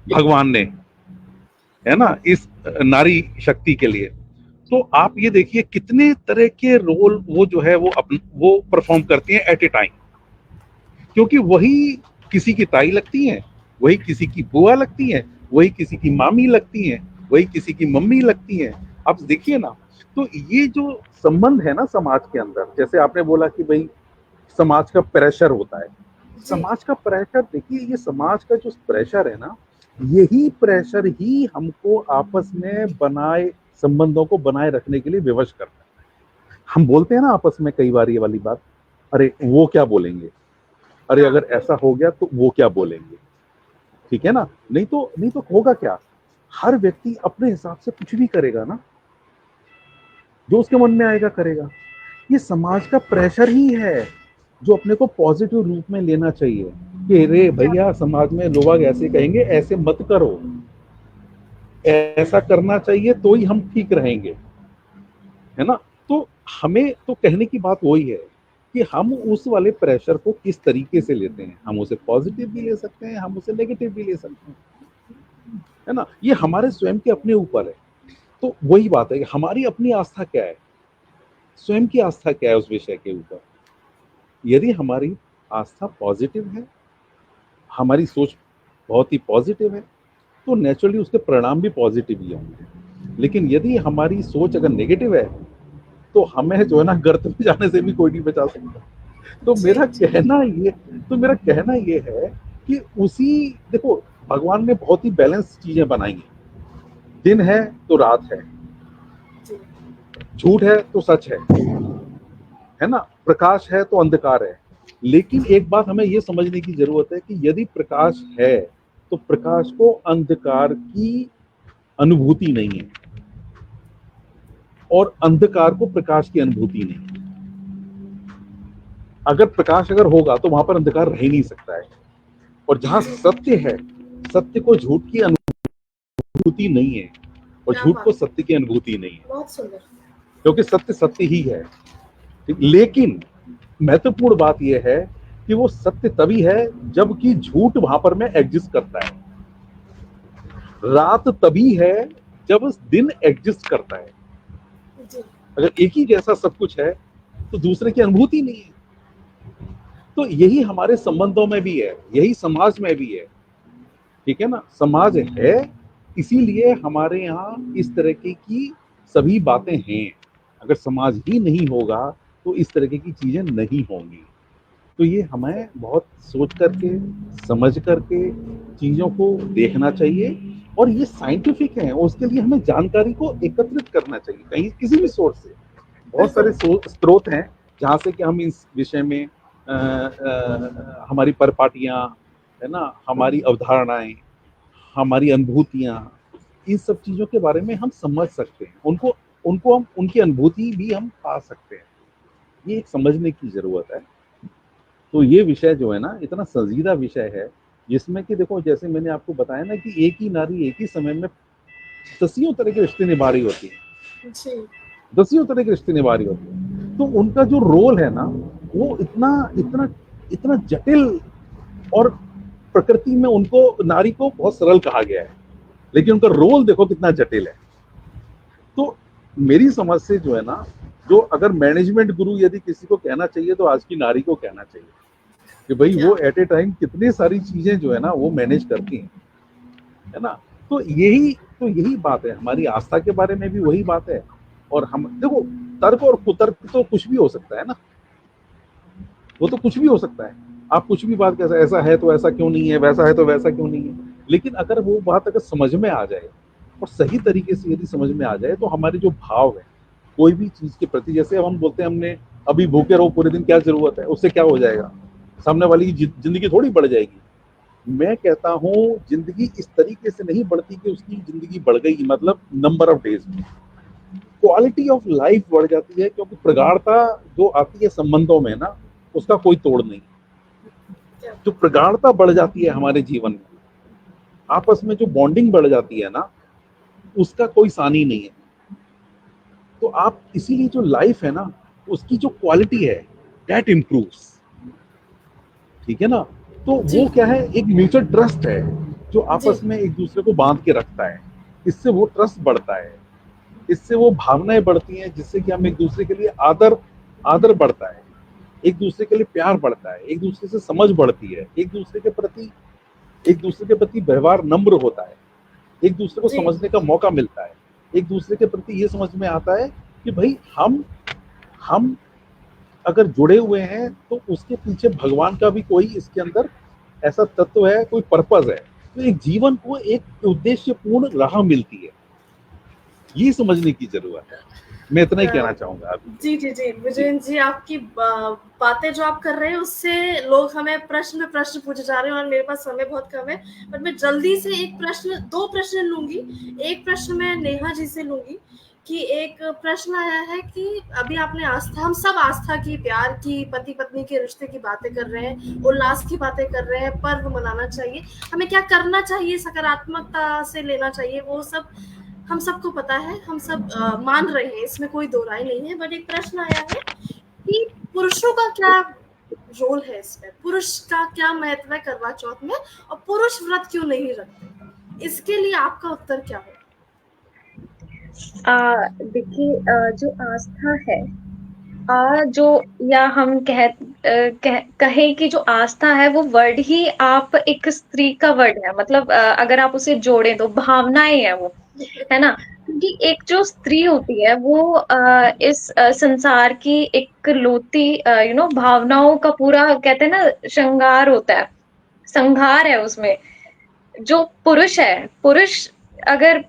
भगवान ने, है ना, इस नारी शक्ति के लिए, तो आप ये देखिए कितने तरह के रोल वो जो है वो परफॉर्म करती हैं एट ए टाइम। क्योंकि वही किसी की ताई लगती हैं, वही किसी की बुआ लगती हैं, वही किसी की मामी लगती हैं, वही किसी की मम्मी लगती हैं। आप देखिए ना, तो ये जो संबंध है ना समाज के अंदर, जैसे आपने बोला कि भाई समाज का प्रेशर होता है, समाज का प्रेशर, देखिए ये समाज का जो प्रेशर है ना, यही प्रेशर ही हमको आपस में संबंधों को बनाए रखने के लिए विवश करता है। हम बोलते हैं ना आपस में कई बार ये वाली बात, अरे वो क्या बोलेंगे, अरे अगर ऐसा हो गया तो वो क्या बोलेंगे, ठीक है ना? नहीं तो होगा क्या? हर व्यक्ति अपने हिसाब से कुछ भी करेगा ना, जो उसके मन में आएगा करेगा। ये समाज का प्रेशर ही है जो अपने को पॉजिटिव रूप में लेना चाहिए कि रे भैया, समाज में लोग ऐसे कहेंगे, ऐसे मत करो, ऐसा करना चाहिए तो ही हम ठीक रहेंगे, है ना। तो हमें तो कहने की बात वही है कि हम उस वाले प्रेशर को किस तरीके से लेते हैं। हम उसे पॉजिटिव भी ले सकते हैं, हम उसे नेगेटिव भी ले सकते हैं, है ना। ये हमारे स्वयं के अपने ऊपर है। तो वही बात है कि हमारी अपनी आस्था क्या है, स्वयं की आस्था क्या है उस विषय के ऊपर। यदि हमारी आस्था पॉजिटिव है, हमारी सोच बहुत ही पॉजिटिव है, तो नेचुरली उसके परिणाम भी पॉजिटिव ही होंगे। लेकिन यदि हमारी सोच अगर नेगेटिव है, तो हमें जो है ना गर्त में जाने से भी कोई नहीं बचा सकता। तो मेरा कहना ये है कि उसी, देखो भगवान ने बहुत ही बैलेंस चीजें बनाई हैं। दिन है तो रात है, झूठ है तो सच है ना, प्रकाश है तो अंधकार है। लेकिन एक बात हमें यह समझने की जरूरत है कि यदि प्रकाश है तो प्रकाश को अंधकार की अनुभूति नहीं है, और अंधकार को प्रकाश की अनुभूति नहीं है। अगर प्रकाश अगर होगा तो वहां पर अंधकार रह ही नहीं सकता है। और जहां सत्य है, सत्य को झूठ की अनुभूति नहीं है, और झूठ को सत्य की अनुभूति नहीं है। बहुत सुंदर। क्योंकि सत्य सत्य ही है। लेकिन महत्वपूर्ण बात यह है कि वो सत्य तभी है जबकि झूठ वहां पर में एग्जिस्ट करता है। रात तभी है जब दिन एग्जिस्ट करता है। अगर एक ही जैसा सब कुछ है तो दूसरे की अनुभूति नहीं है। तो यही हमारे संबंधों में भी है, यही समाज में भी है, ठीक है ना। समाज है, इसीलिए हमारे यहाँ इस तरह की सभी बातें हैं। अगर समाज ही नहीं होगा तो इस तरह की चीजें नहीं होंगी। तो ये हमें बहुत सोच करके, समझ करके चीजों को देखना चाहिए। और ये साइंटिफिक है, उसके लिए हमें जानकारी को एकत्रित करना चाहिए कहीं किसी भी सोर्स से। बहुत सारे स्रोत हैं जहाँ से कि हम इस विषय में हमारी परिपाटियाँ, है ना, हमारी अवधारणाएं, हमारी अनुभूतियाँ, इन सब चीज़ों के बारे में हम समझ सकते हैं। उनको हम, उनकी अनुभूति भी हम पा सकते हैं। ये एक समझने की जरूरत है। तो ये विषय जो है ना, इतना संजीदा विषय है, जिसमें कि देखो जैसे मैंने आपको बताया ना कि एक ही नारी एक ही समय में दसियों तरह के रिश्ते निभा रही होती है, दसियों तरह के रिश्ते निभा रही होती है। तो उनका जो रोल है ना, वो इतना इतना इतना जटिल, और प्रकृति में उनको, नारी को बहुत सरल कहा गया है, लेकिन उनका रोल देखो कितना जटिल है। तो मेरी समझ से जो है ना, जो अगर मैनेजमेंट गुरु यदि किसी को कहना चाहिए तो आज की नारी को कहना चाहिए कि भाई वो एट ए टाइम कितनी सारी चीजें जो है ना वो मैनेज करती हैं, है ना। तो यही बात है। हमारी आस्था के बारे में भी वही बात है। और हम देखो, तर्क और कुतर्क तो कुछ भी हो सकता है ना, वो तो कुछ भी हो सकता है। आप कुछ भी बात कैसा, ऐसा है तो ऐसा क्यों नहीं है, वैसा है तो वैसा क्यों नहीं है। लेकिन अगर वो बात अगर समझ में आ जाए और सही तरीके से यदि समझ में आ जाए, तो हमारे जो भाव है कोई भी चीज के प्रति, जैसे अब हम बोलते हैं हमने अभी भूखे रहो पूरे दिन, क्या जरूरत है, उससे क्या हो जाएगा, सामने वाली की जिंदगी थोड़ी बढ़ जाएगी। मैं कहता हूँ जिंदगी इस तरीके से नहीं बढ़ती कि उसकी जिंदगी बढ़ गई मतलब नंबर ऑफ डेज में, क्वालिटी ऑफ लाइफ बढ़ जाती है। क्योंकि प्रगाढ़ता जो आती है संबंधों में ना, उसका कोई तोड़ नहीं। जो प्रगाढ़ता बढ़ जाती है हमारे जीवन में, आपस में जो बॉन्डिंग बढ़ जाती है ना, उसका कोई सानी नहीं है। तो आप इसीलिए जो लाइफ है ना, उसकी जो क्वालिटी है दैट इम्प्रूव्स, ठीक है ना। तो वो क्या है, एक म्यूचुअल ट्रस्ट है जो आपस में एक दूसरे को बांध के रखता है। इससे वो ट्रस्ट बढ़ता है, इससे वो भावनाएं बढ़ती हैं, जिससे कि हम एक दूसरे के लिए आदर बढ़ता है, एक दूसरे के लिए प्यार बढ़ता है, एक दूसरे से समझ बढ़ती है, एक दूसरे के प्रति व्यवहार नम्र होता है, एक दूसरे को समझने का मौका मिलता है, एक दूसरे के प्रति ये समझ में आता है कि भाई हम अगर जुड़े हुए हैं तो उसके पीछे भगवान का भी कोई इसके अंदर ऐसा तत्व है, कोई पर्पस है। तो एक जीवन को एक उद्देश्यपूर्ण राह मिलती है, ये समझने की जरूरत है। मैं इतना ही कहना चाहूंगा अभी। जी विजयन जी, आपकी बातें जो आप कर रहे हैं उससे लोग हमें प्रश्न पूछे जा रहे हैं, और मेरे पास समय बहुत कम है, पर मैं जल्दी से दो प्रश्न लूंगी। एक प्रश्न मैं नेहा जी से लूंगी कि एक प्रश्न आया है कि अभी आपने आस्था, हम सब आस्था की, प्यार की, पति पत्नी के रिश्ते की बातें कर रहे हैं, उल्लास की बातें कर रहे हैं, पर्व मनाना चाहिए, हमें क्या करना चाहिए, सकारात्मकता से लेना चाहिए, वो सब हम सबको पता है, हम सब मान रहे हैं, इसमें कोई दो राय नहीं है। बट एक प्रश्न आया है कि पुरुषों का क्या रोल है इसमें, पुरुष का क्या महत्व है करवा चौथ में, और पुरुष व्रत क्यों नहीं रखते, इसके लिए आपका उत्तर क्या होगा? देखिए, जो आस्था है, जो, या हम कहें कि जो आस्था है वो वर्ड ही आप एक स्त्री का वर्ड है, मतलब अगर आप उसे जोड़े तो भावनाएं है वो, है ना। क्योंकि एक जो स्त्री होती है वो इस संसार की एक लोती भावनाओं का पूरा, कहते हैं ना, श्रृंगार होता है, संघार है उसमें। जो पुरुष है, पुरुष अगर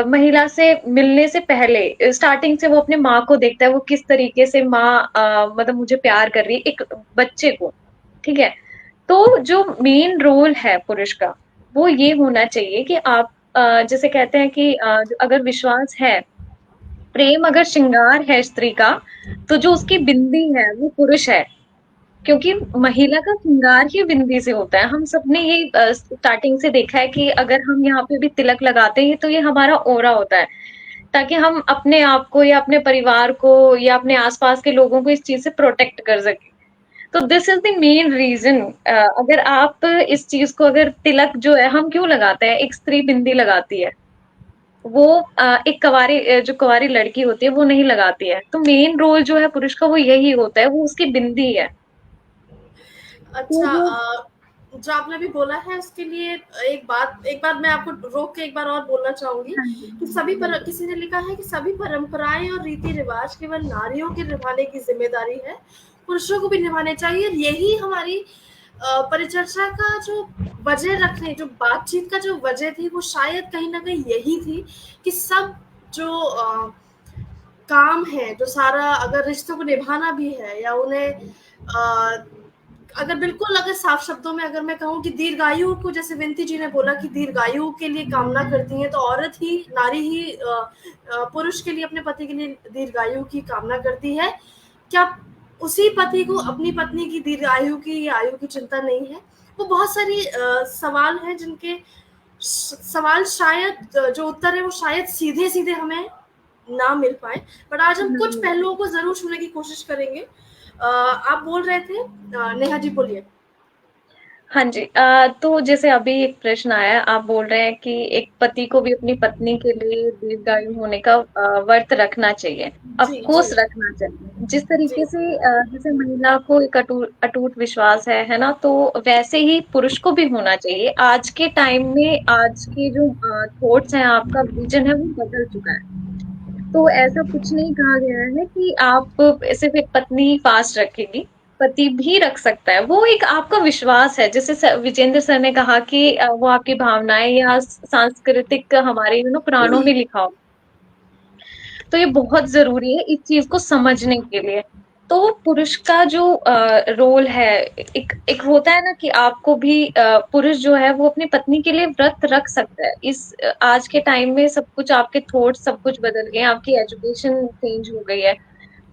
महिला से मिलने से पहले स्टार्टिंग से वो अपने माँ को देखता है, वो किस तरीके से माँ मतलब मुझे प्यार कर रही है, एक बच्चे को, ठीक है। तो जो मेन रोल है पुरुष का वो ये होना चाहिए कि आप जैसे कहते हैं कि अगर विश्वास है, प्रेम अगर श्रृंगार है स्त्री का, तो जो उसकी बिंदी है वो पुरुष है। क्योंकि महिला का श्रृंगार ही बिंदी से होता है। हम सबने ये स्टार्टिंग से देखा है कि अगर हम यहाँ पे भी तिलक लगाते हैं तो ये हमारा ओरा होता है, ताकि हम अपने आप को या अपने परिवार को या अपने आसपास के लोगों को इस चीज से प्रोटेक्ट कर सके। तो this is the main reason. अगर आप इस चीज को, अगर तिलक जो है हम क्यों लगाते हैं, एक स्त्री बिंदी लगाती है, वो एक जो कुंवारी लड़की होती है वो नहीं लगाती है। तो मेन रोल जो है पुरुष का वो यही होता है, वो उसकी बिंदी है। अच्छा, जो आपने भी बोला है उसके लिए एक बार मैं आपको रोक के एक बार और बोलना चाहूंगी कि किसी ने लिखा है कि सभी परंपराएं और रीति रिवाज केवल नारियों के निभाने की जिम्मेदारी है, पुरुषों को भी निभाने चाहिए। यही हमारी परिचर्चा का जो वजह रखने, जो बातचीत का जो वजह थी, वो शायद कहीं ना कहीं यही थी कि सब जो काम है, जो सारा, अगर रिश्तों को निभाना भी है या उन्हें अगर बिल्कुल, अगर साफ शब्दों में अगर मैं कहूँ कि दीर्घायु को, जैसे विनती जी ने बोला कि दीर्घायु के लिए कामना करती है, तो औरत ही, नारी ही पुरुष के लिए, अपने पति के लिए दीर्घायु की कामना करती है। क्या उसी पति को अपनी पत्नी की दीर्घायु की, आयु की चिंता नहीं है? वो बहुत सारी सवाल हैं जिनके सवाल शायद जो उत्तर है वो शायद सीधे सीधे हमें ना मिल पाए, बट आज हम कुछ पहलुओं को जरूर सुनने की कोशिश करेंगे। आप बोल रहे थे, नेहा जी बोलिए। हाँ जी, तो जैसे अभी एक प्रश्न आया, आप बोल रहे हैं कि एक पति को भी अपनी पत्नी के लिए दीर्घायु होने का व्रत रखना चाहिए। ऑफ कोर्स रखना चाहिए। जिस तरीके से जैसे महिला को एक अटूट विश्वास है ना, तो वैसे ही पुरुष को भी होना चाहिए। आज के टाइम में आज के जो थॉट्स हैं, आपका विजन है, वो बदल चुका है। तो ऐसा कुछ नहीं कहा गया है कि आप सिर्फ एक पत्नी ही फास्ट रखेगी, पति भी रख सकता है। वो एक आपका विश्वास है, जैसे विजेंद्र सर ने कहा कि वो आपकी भावनाएं या सांस्कृतिक हमारे पुराणों में लिखा हो। तो ये बहुत जरूरी है इस चीज को समझने के लिए। तो पुरुष का जो रोल है, एक होता है ना कि आपको भी पुरुष जो है वो अपनी पत्नी के लिए व्रत रख सकता है। इस आज के टाइम में सब कुछ, आपके थॉट्स सब कुछ बदल गए, आपकी एजुकेशन चेंज हो गई है।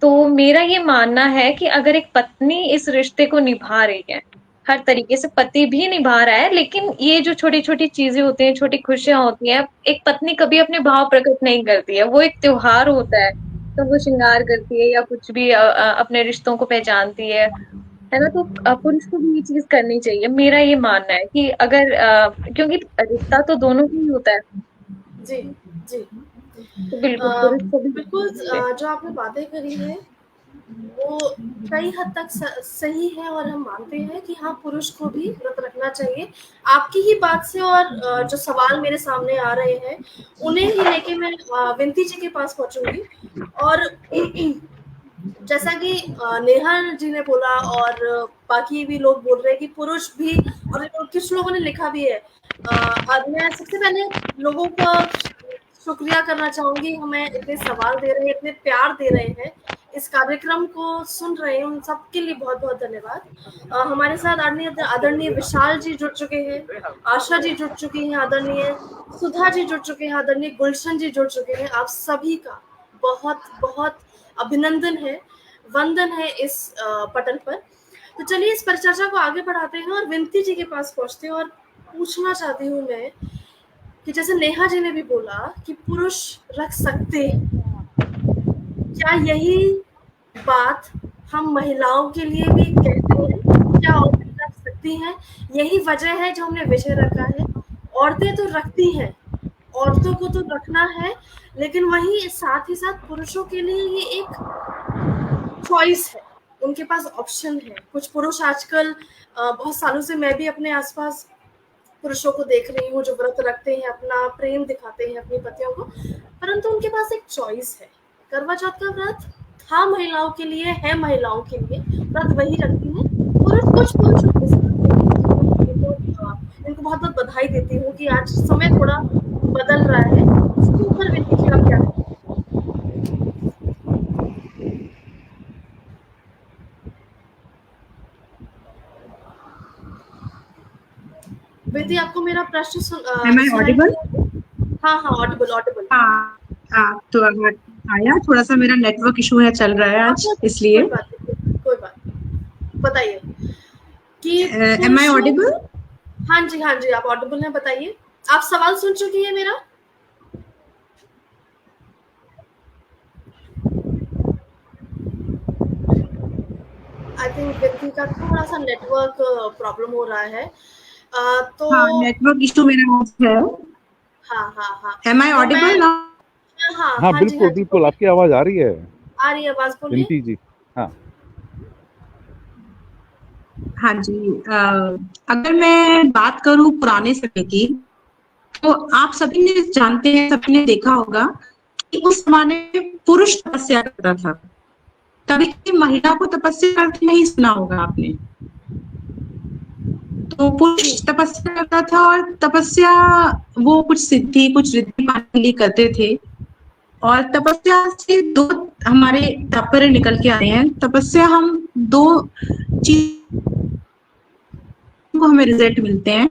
तो मेरा ये मानना है कि अगर एक पत्नी इस रिश्ते को निभा रही है, हर तरीके से पति भी निभा रहा है, लेकिन ये जो छोटी छोटी चीजें होती हैं, छोटी खुशियां होती हैं, एक पत्नी कभी अपने भाव प्रकट नहीं करती है। वो एक त्योहार होता है तो वो श्रृंगार करती है या कुछ भी अपने रिश्तों को पहचानती है ना। तो पुरुष को भी ये चीज करनी चाहिए। मेरा ये मानना है कि अगर क्योंकि रिश्ता तो दोनों का ही होता है। जी जी, तो बिल्कुल बिल्कुल जो आपने बातें करी है वो कई हद तक सही है, और हम मानते हैं कि हाँ, पुरुष को भी व्रत रखना चाहिए। आपकी ही बात से और जो सवाल मेरे सामने आ रहे हैं उन्हें ही लेके मैं विनती जी के पास पहुंचूंगी। और जैसा कि नेहा जी ने बोला और बाकी भी लोग बोल रहे हैं कि पुरुष भी, और कुछ लोगों ने लिखा भी है। मैं सबसे पहले लोगों का शुक्रिया करना चाहूंगी, हमें इतने सवाल दे रहे हैं, इतने प्यार दे रहे हैं, इस कार्यक्रम को सुन रहे हैं, उन सबके लिए बहुत बहुत धन्यवाद। हमारे साथ आदरणीय विशाल जी जुड़ चुके हैं, आशा जी जुड़ चुकी हैं, आदरणीय सुधा जी जुड़ चुके हैं, आदरणीय गुलशन जी जुड़ चुके हैं। आप सभी का बहुत बहुत अभिनंदन है, वंदन है इस पटल पर। तो चलिए इस परिचर्चा को आगे बढ़ाते हैं और विनती जी के पास पहुंचते हैं और पूछना चाहती हूँ मैं कि जैसे नेहा जी ने भी बोला कि पुरुष रख सकते हैं, क्या यही बात हम महिलाओं के लिए भी कहते हैं? क्या औरतें रख सकती हैं? यही वजह है जो हमने विषय रखा है। औरतें तो रखती हैं, औरतों को तो रखना है, लेकिन वहीं साथ ही साथ पुरुषों के लिए ये एक चॉइस है, उनके पास ऑप्शन है। कुछ पुरुष आजकल बहुत सालों से मैं भी अपने आसपास पुरुषों को देख रही हूँ जो व्रत रखते हैं, अपना प्रेम दिखाते हैं अपनी पतियों को, परंतु उनके पास एक चॉइस है। करवा चौथ का व्रत था महिलाओं के लिए, है महिलाओं के लिए, व्रत वही रखती है। कुछ पुरुषों के साथ इनको बहुत बहुत बधाई देती हूँ कि आज समय थोड़ा बदल रहा है। इसके ऊपर विनती जी आप क्या कहें? विनती आपको मेरा प्रश्न Am I audible? हाँ हाँ, ऑडिबल। हाँ, तो आया, थोड़ा सा मेरा नेटवर्क इशू है, चल रहा है आज, इसलिए। कोई बात बताइए कि Am I audible? हाँ जी आप ऑडिबल हैं, बताइए। आप सवाल सुन चुकी है मेरा? आई थिंक विनती का थोड़ा सा नेटवर्क प्रॉब्लम हो रहा है। तो हाँ, नेटवर्क इशू मेरा है। हाँ। Am I audible now? हाँ, बिल्कुल आपकी आवाज आ रही है। आवाज बोलिए। विनती जी, हाँ जी, अगर मैं बात करूं पुराने समय की, तो आप सभी ने जानते हैं, सभी ने देखा होगा कि उस जमाने में पुरुष तपस्या करता था, कभी महिला को तपस्या करते नहीं सुना होगा आपने। तो पुरुष तपस्या करता था और तपस्या वो कुछ सिद्धि, कुछ रिद्धि पाने के लिए करते थे। और तपस्या से दो हमारे तात्पर्य निकल के आते हैं। तपस्या हम दो चीज को हमें रिजल्ट मिलते हैं,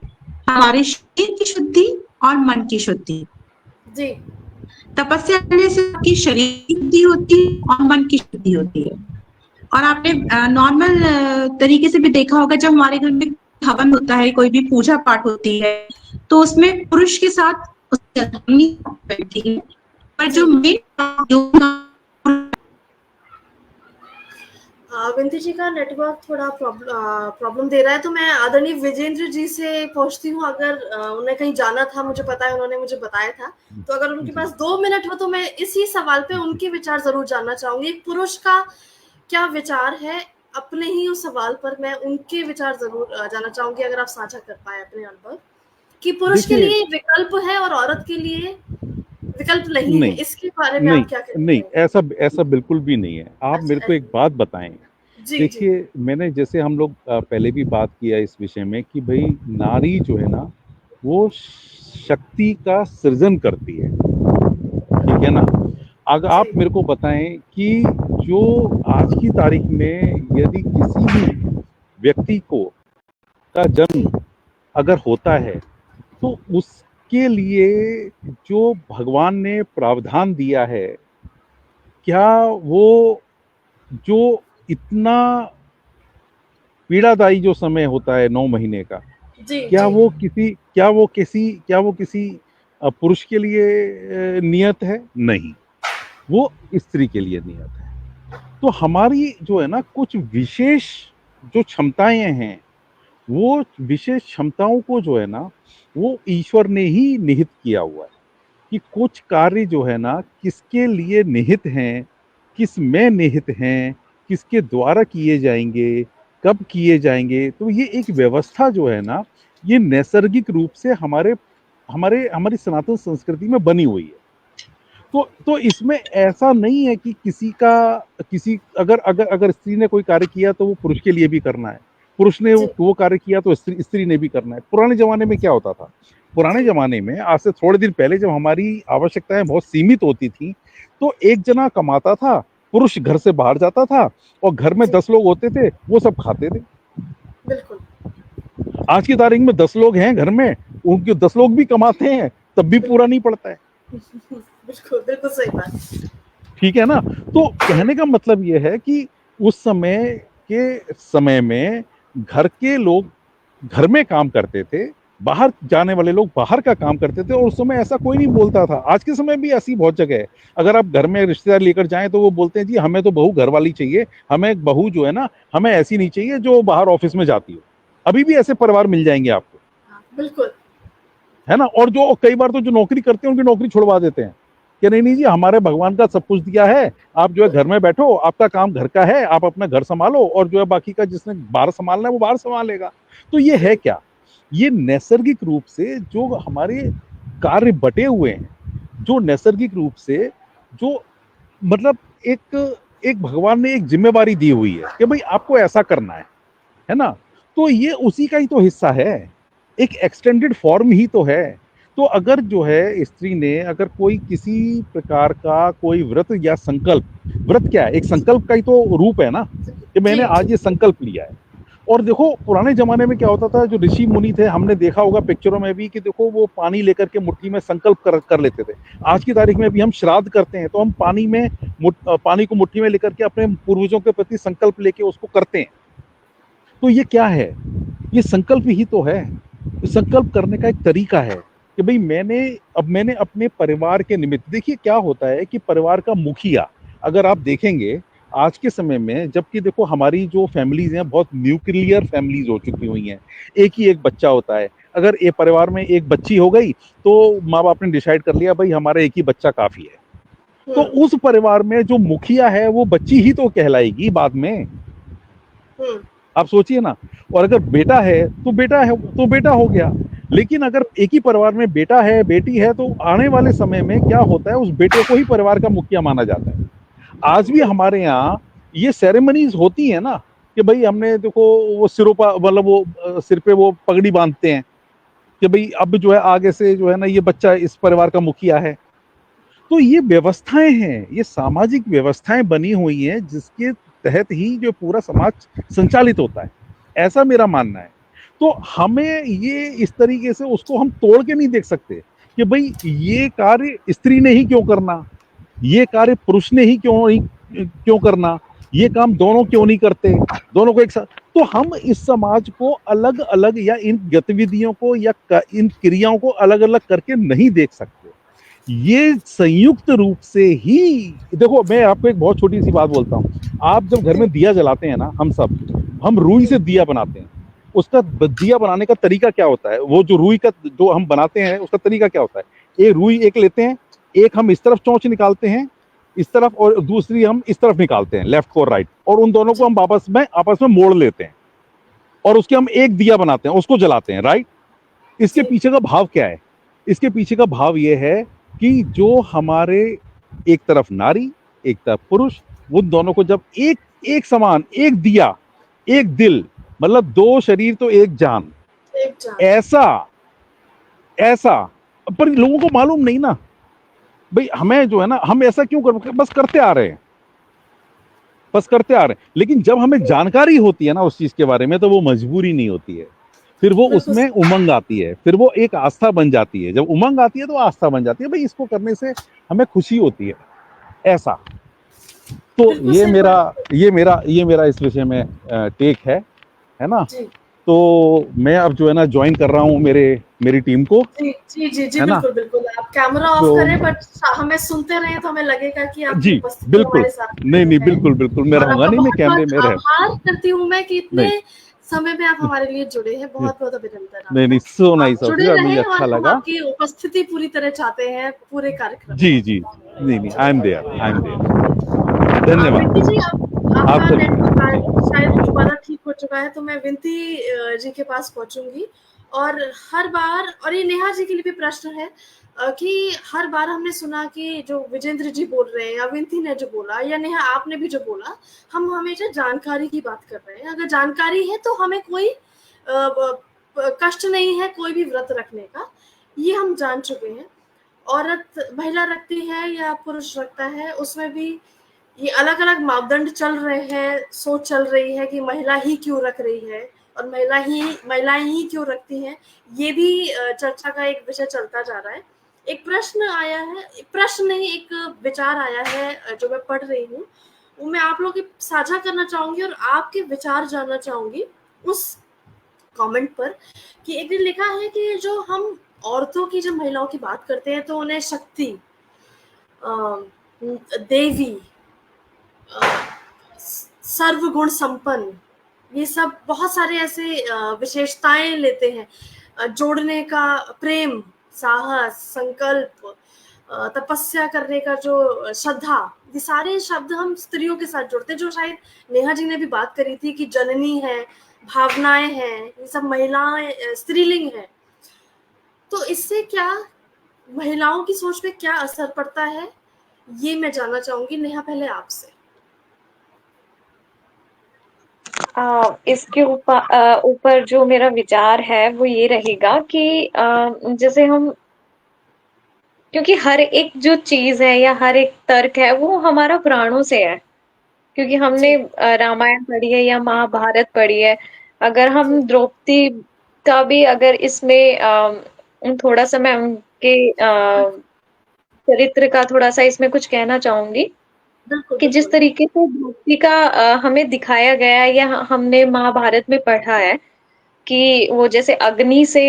हमारे शरीर की शुद्धि और मन की शुद्धि। जी। तपस्या करने से आपकी शरीर की शुद्धि होती है और मन की शुद्धि होती है। और आपने नॉर्मल तरीके से भी देखा होगा, जब हमारे घर में हवन होता है, कोई भी पूजा पाठ होती है, तो उसमें पुरुष के साथ बैठती है, पर जो विनती जी का नेटवर्क थोड़ा प्रॉब्लम दे रहा है, तो मैं आदरणीय विजेंद्र जी से पूछती हूँ। अगर उन्हें कहीं जाना था, मुझे पता है, उन्होंने मुझे बताया था, तो अगर उनके पास 2 मिनट हो तो मैं इसी सवाल पे उनके विचार जरूर जानना चाहूंगी। एक पुरुष का क्या विचार है अपने ही उस सवाल पर, मैं उनके विचार जरूर जानना चाहूंगी, अगर आप साझा कर पाए अपने अनुभव कि पुरुष के लिए विकल्प है और औरत के लिए विकल्प नहीं है। इसके बारे में आप क्या कहते हैं? नहीं, ऐसा बिल्कुल भी नहीं है। आप मेरे को एक बात बताएं। देखिए, मैंने जैसे हम लोग पहले भी बात किया इस विषय में कि भाई नारी जो है ना, वो शक्ति का सृजन करती है, ठीक है ना। अगर आप मेरे को बताएं कि जो आज की तारीख में यदि किसी भी व्यक्ति को का जन्म अगर होता है, तो उसके लिए जो भगवान ने प्रावधान दिया है, क्या वो जो इतना पीड़ादायी जो समय होता है 9 महीने का, क्या वो किसी पुरुष के लिए नियत है? नहीं, वो स्त्री के लिए नियत है। तो हमारी जो है ना, कुछ विशेष जो क्षमताएं हैं, वो विशेष क्षमताओं को जो है ना, वो ईश्वर ने ही निहित किया हुआ है कि कुछ कार्य जो है ना, किसके लिए निहित हैं, किस में निहित हैं, किसके द्वारा किए जाएंगे, कब किए जाएंगे। तो ये एक व्यवस्था जो है ना, ये नैसर्गिक रूप से हमारी सनातन संस्कृति में बनी हुई है। तो इसमें ऐसा नहीं है कि अगर स्त्री ने कोई कार्य किया तो वो पुरुष के लिए भी करना है, पुरुष ने वो कार्य किया तो स्त्री ने भी करना है। पुराने जमाने में क्या होता था? पुराने जमाने में, आज से थोड़े दिन पहले, जब हमारी आवश्यकताएं बहुत सीमित होती थी, तो एक जना कमाता था, पुरुष घर से बाहर जाता था और घर में 10 लोग होते थे, वो सब खाते थे। बिल्कुल। आज की तारीख में 10 लोग हैं घर में, उनके 10 लोग भी कमाते हैं, तब भी पूरा नहीं पड़ता है। बिल्कुल सही बात। ठीक है ना। तो कहने का मतलब ये है कि उस समय में घर के लोग घर में काम करते थे, बाहर जाने वाले लोग बाहर का काम करते थे, और उस समय ऐसा कोई नहीं बोलता था। आज के समय भी ऐसी बहुत जगह है, अगर आप घर में रिश्तेदार लेकर जाएं तो वो बोलते हैं जी हमें तो बहू घर वाली चाहिए, हमें एक बहू जो है ना हमें ऐसी नहीं चाहिए जो बाहर ऑफिस में जाती हो। अभी भी ऐसे परिवार मिल जाएंगे आपको, बिल्कुल, है ना। और जो कई बार तो जो नौकरी करते हैं उनकी नौकरी छुड़वा देते हैं कि नहीं जी हमारे भगवान का सब कुछ दिया है, आप जो है घर में बैठो, आपका काम घर का है, आप अपना घर संभालो, और जो है बाकी का जिसने बाहर संभालना है वो बाहर संभालेगा। तो ये है क्या, ये नैसर्गिक रूप से जो हमारे कार्य बटे हुए हैं, जो नैसर्गिक रूप से जो मतलब एक एक भगवान ने एक जिम्मेवारी दी हुई है कि भाई आपको ऐसा करना है ना। तो ये उसी का ही तो हिस्सा है, एक एक्सटेंडेड फॉर्म ही तो है। तो अगर जो है स्त्री ने अगर कोई किसी प्रकार का कोई व्रत या संकल्प, व्रत क्या है, एक संकल्प का ही तो रूप है ना, कि मैंने आज ये संकल्प लिया है। और देखो पुराने जमाने में क्या होता था, जो ऋषि मुनि थे, हमने देखा होगा पिक्चरों में भी कि देखो वो पानी लेकर के मुट्ठी में संकल्प कर लेते थे। आज की तारीख में भी हम श्राद्ध करते हैं तो हम पानी को मुट्ठी में लेकर के अपने पूर्वजों के प्रति संकल्प लेके उसको करते हैं। तो ये क्या है, ये संकल्प ही तो है। संकल्प करने का एक तरीका है कि भाई मैंने अपने परिवार के निमित्त, देखिए क्या होता है कि परिवार का मुखिया, अगर आप देखेंगे आज के समय में, जबकि देखो हमारी जो फैमिलीज हैं बहुत न्यूक्लियर फैमिलीज हो चुकी हुई हैं, एक ही एक बच्चा होता है। अगर एक परिवार में एक बच्ची हो गई तो माँ बाप ने डिसाइड कर लिया भाई हमारा एक ही बच्चा काफी है। तो उस परिवार में जो मुखिया है वो बच्ची ही तो कहलाएगी बाद में, आप सोचिए ना। और अगर बेटा है तो बेटा हो गया। लेकिन अगर एक ही परिवार में बेटा है बेटी है तो आने वाले समय में क्या होता है, उस बेटे को ही परिवार का मुखिया माना जाता है। आज भी हमारे यहाँ ये सेरेमनीज होती है ना कि भाई हमने देखो वो सिरों पर मतलब वो सिर पे वो पगड़ी बांधते हैं कि भाई अब जो है आगे से जो है ना ये बच्चा इस परिवार का मुखिया है। तो ये व्यवस्थाएं हैं, ये सामाजिक व्यवस्थाएं बनी हुई हैं जिसके तहत ही जो पूरा समाज संचालित होता है, ऐसा मेरा मानना है। तो हमें ये इस तरीके से उसको हम तोड़ के नहीं देख सकते कि भाई ये कार्य स्त्री ने ही क्यों करना, ये कार्य पुरुष ने ही क्यों करना, ये काम दोनों क्यों नहीं करते, दोनों को एक साथ। तो हम इस समाज को अलग अलग या इन गतिविधियों को या इन क्रियाओं को अलग अलग करके नहीं देख सकते। ये संयुक्त रूप से ही, देखो मैं आपको एक बहुत छोटी सी बात बोलता हूँ। आप जब घर में दिया जलाते हैं ना, हम रुई से दिया बनाते हैं। उसका दिया बनाने का तरीका क्या होता है, वो जो रुई का जो हम बनाते हैं उसका तरीका क्या होता है, एक रुई एक लेते हैं, एक हम इस तरफ चोंच निकालते हैं इस तरफ, और दूसरी हम इस तरफ निकालते हैं, लेफ्ट और राइट, और उन दोनों को हम आपस में मोड़ लेते हैं और उसके हम एक दिया बनाते हैं, उसको जलाते हैं, राइट। इसके पीछे का भाव क्या है, इसके पीछे का भाव ये है कि जो हमारे एक तरफ नारी एक तरफ पुरुष, उन दोनों को जब एक समान, एक दिया एक दिल, मतलब दो शरीर तो एक जान, ऐसा पर लोगों को मालूम नहीं ना भाई। हमें जो है ना, हम ऐसा क्यों बस करते आ रहे हैं। लेकिन जब हमें जानकारी होती है ना उस चीज के बारे में तो वो मजबूरी नहीं होती है, फिर वो उसमें उमंग आती है, फिर वो एक आस्था बन जाती है। जब उमंग आती है तो आस्था बन जाती है, भाई इसको करने से हमें खुशी होती है, ऐसा। तो ये मेरा इस विषय में टेक है ना। तो मैं अब जो है ना ज्वाइन कर रहा हूँ मेरी टीम को। जी बिल्कुल आप कैमरा ऑफ करें, बट हमें सुनते रहे तो हमें लगेगा कि आप जी बिल्कुल नहीं बिल्कुल मैं रहूंगा नहीं, मैं कैमरे में आभार करती हूँ मैं कि इतने समय में आप हमारे लिए जुड़े हैं, बहुत बहुत अभिनंदन। नहीं सो नाइस, मुझे अच्छा लगा। आपकी उपस्थिति पूरी तरह चाहते हैं पूरे कार्यक्रम। जी नहीं आई एम देयर। धन्यवाद। आपका नेटवर्क शायद दोबारा ठीक हो चुका है, तो मैं विनती जी के पास पहुंचूंगी। और हर बार, और ये नेहा जी के लिए भी प्रश्न है कि हर बार हमने सुना कि जो विजेंद्र जी बोल रहे हैं या विनती ने जो बोला या नेहा आपने भी जो बोला, हम हमेशा जानकारी की बात कर रहे हैं। अगर जानकारी है तो हमें कोई कष्ट नहीं है कोई भी व्रत रखने का, ये हम जान चुके हैं। औरत महिला रखती है या पुरुष रखता है, उसमें भी ये अलग अलग मापदंड चल रहे हैं, सोच चल रही है कि महिला ही क्यों रख रही है और महिलाएं ही क्यों रखती हैं, ये भी चर्चा का एक विषय चलता जा रहा है। एक प्रश्न आया है, प्रश्न नहीं, एक विचार आया है जो मैं पढ़ रही हूँ, वो मैं आप लोगों के साझा करना चाहूंगी और आपके विचार जानना चाहूंगी उस कमेंट पर। कि एक ने लिखा है कि जो हम औरतों की, जब महिलाओं की बात करते हैं तो उन्हें शक्ति, देवी, सर्वगुण संपन्न, ये सब बहुत सारे ऐसे विशेषताएं लेते हैं। जोड़ने का प्रेम, साहस, संकल्प, तपस्या करने का जो श्रद्धा, ये सारे शब्द हम स्त्रियों के साथ जोड़ते हैं, जो शायद नेहा जी ने भी बात करी थी कि जननी है, भावनाएं हैं, ये सब महिलाएं स्त्रीलिंग है। तो इससे क्या महिलाओं की सोच पे क्या असर पड़ता है, ये मैं जानना चाहूंगी। नेहा, पहले आपसे। इसके ऊपर जो मेरा विचार है वो ये रहेगा कि जैसे हम, क्योंकि हर एक जो चीज है या हर एक तर्क है वो हमारा पुराणों से है, क्योंकि हमने जी रामायण पढ़ी है या महाभारत पढ़ी है। अगर हम जी द्रौपदी का भी अगर इसमें थोड़ा सा मैं उनके चरित्र का थोड़ा सा इसमें कुछ कहना चाहूंगी बिल्कुल कि जिस बिल्कुल। तरीके से द्रौपदी का हमें दिखाया गया है या हमने महाभारत में पढ़ा है कि वो जैसे अग्नि से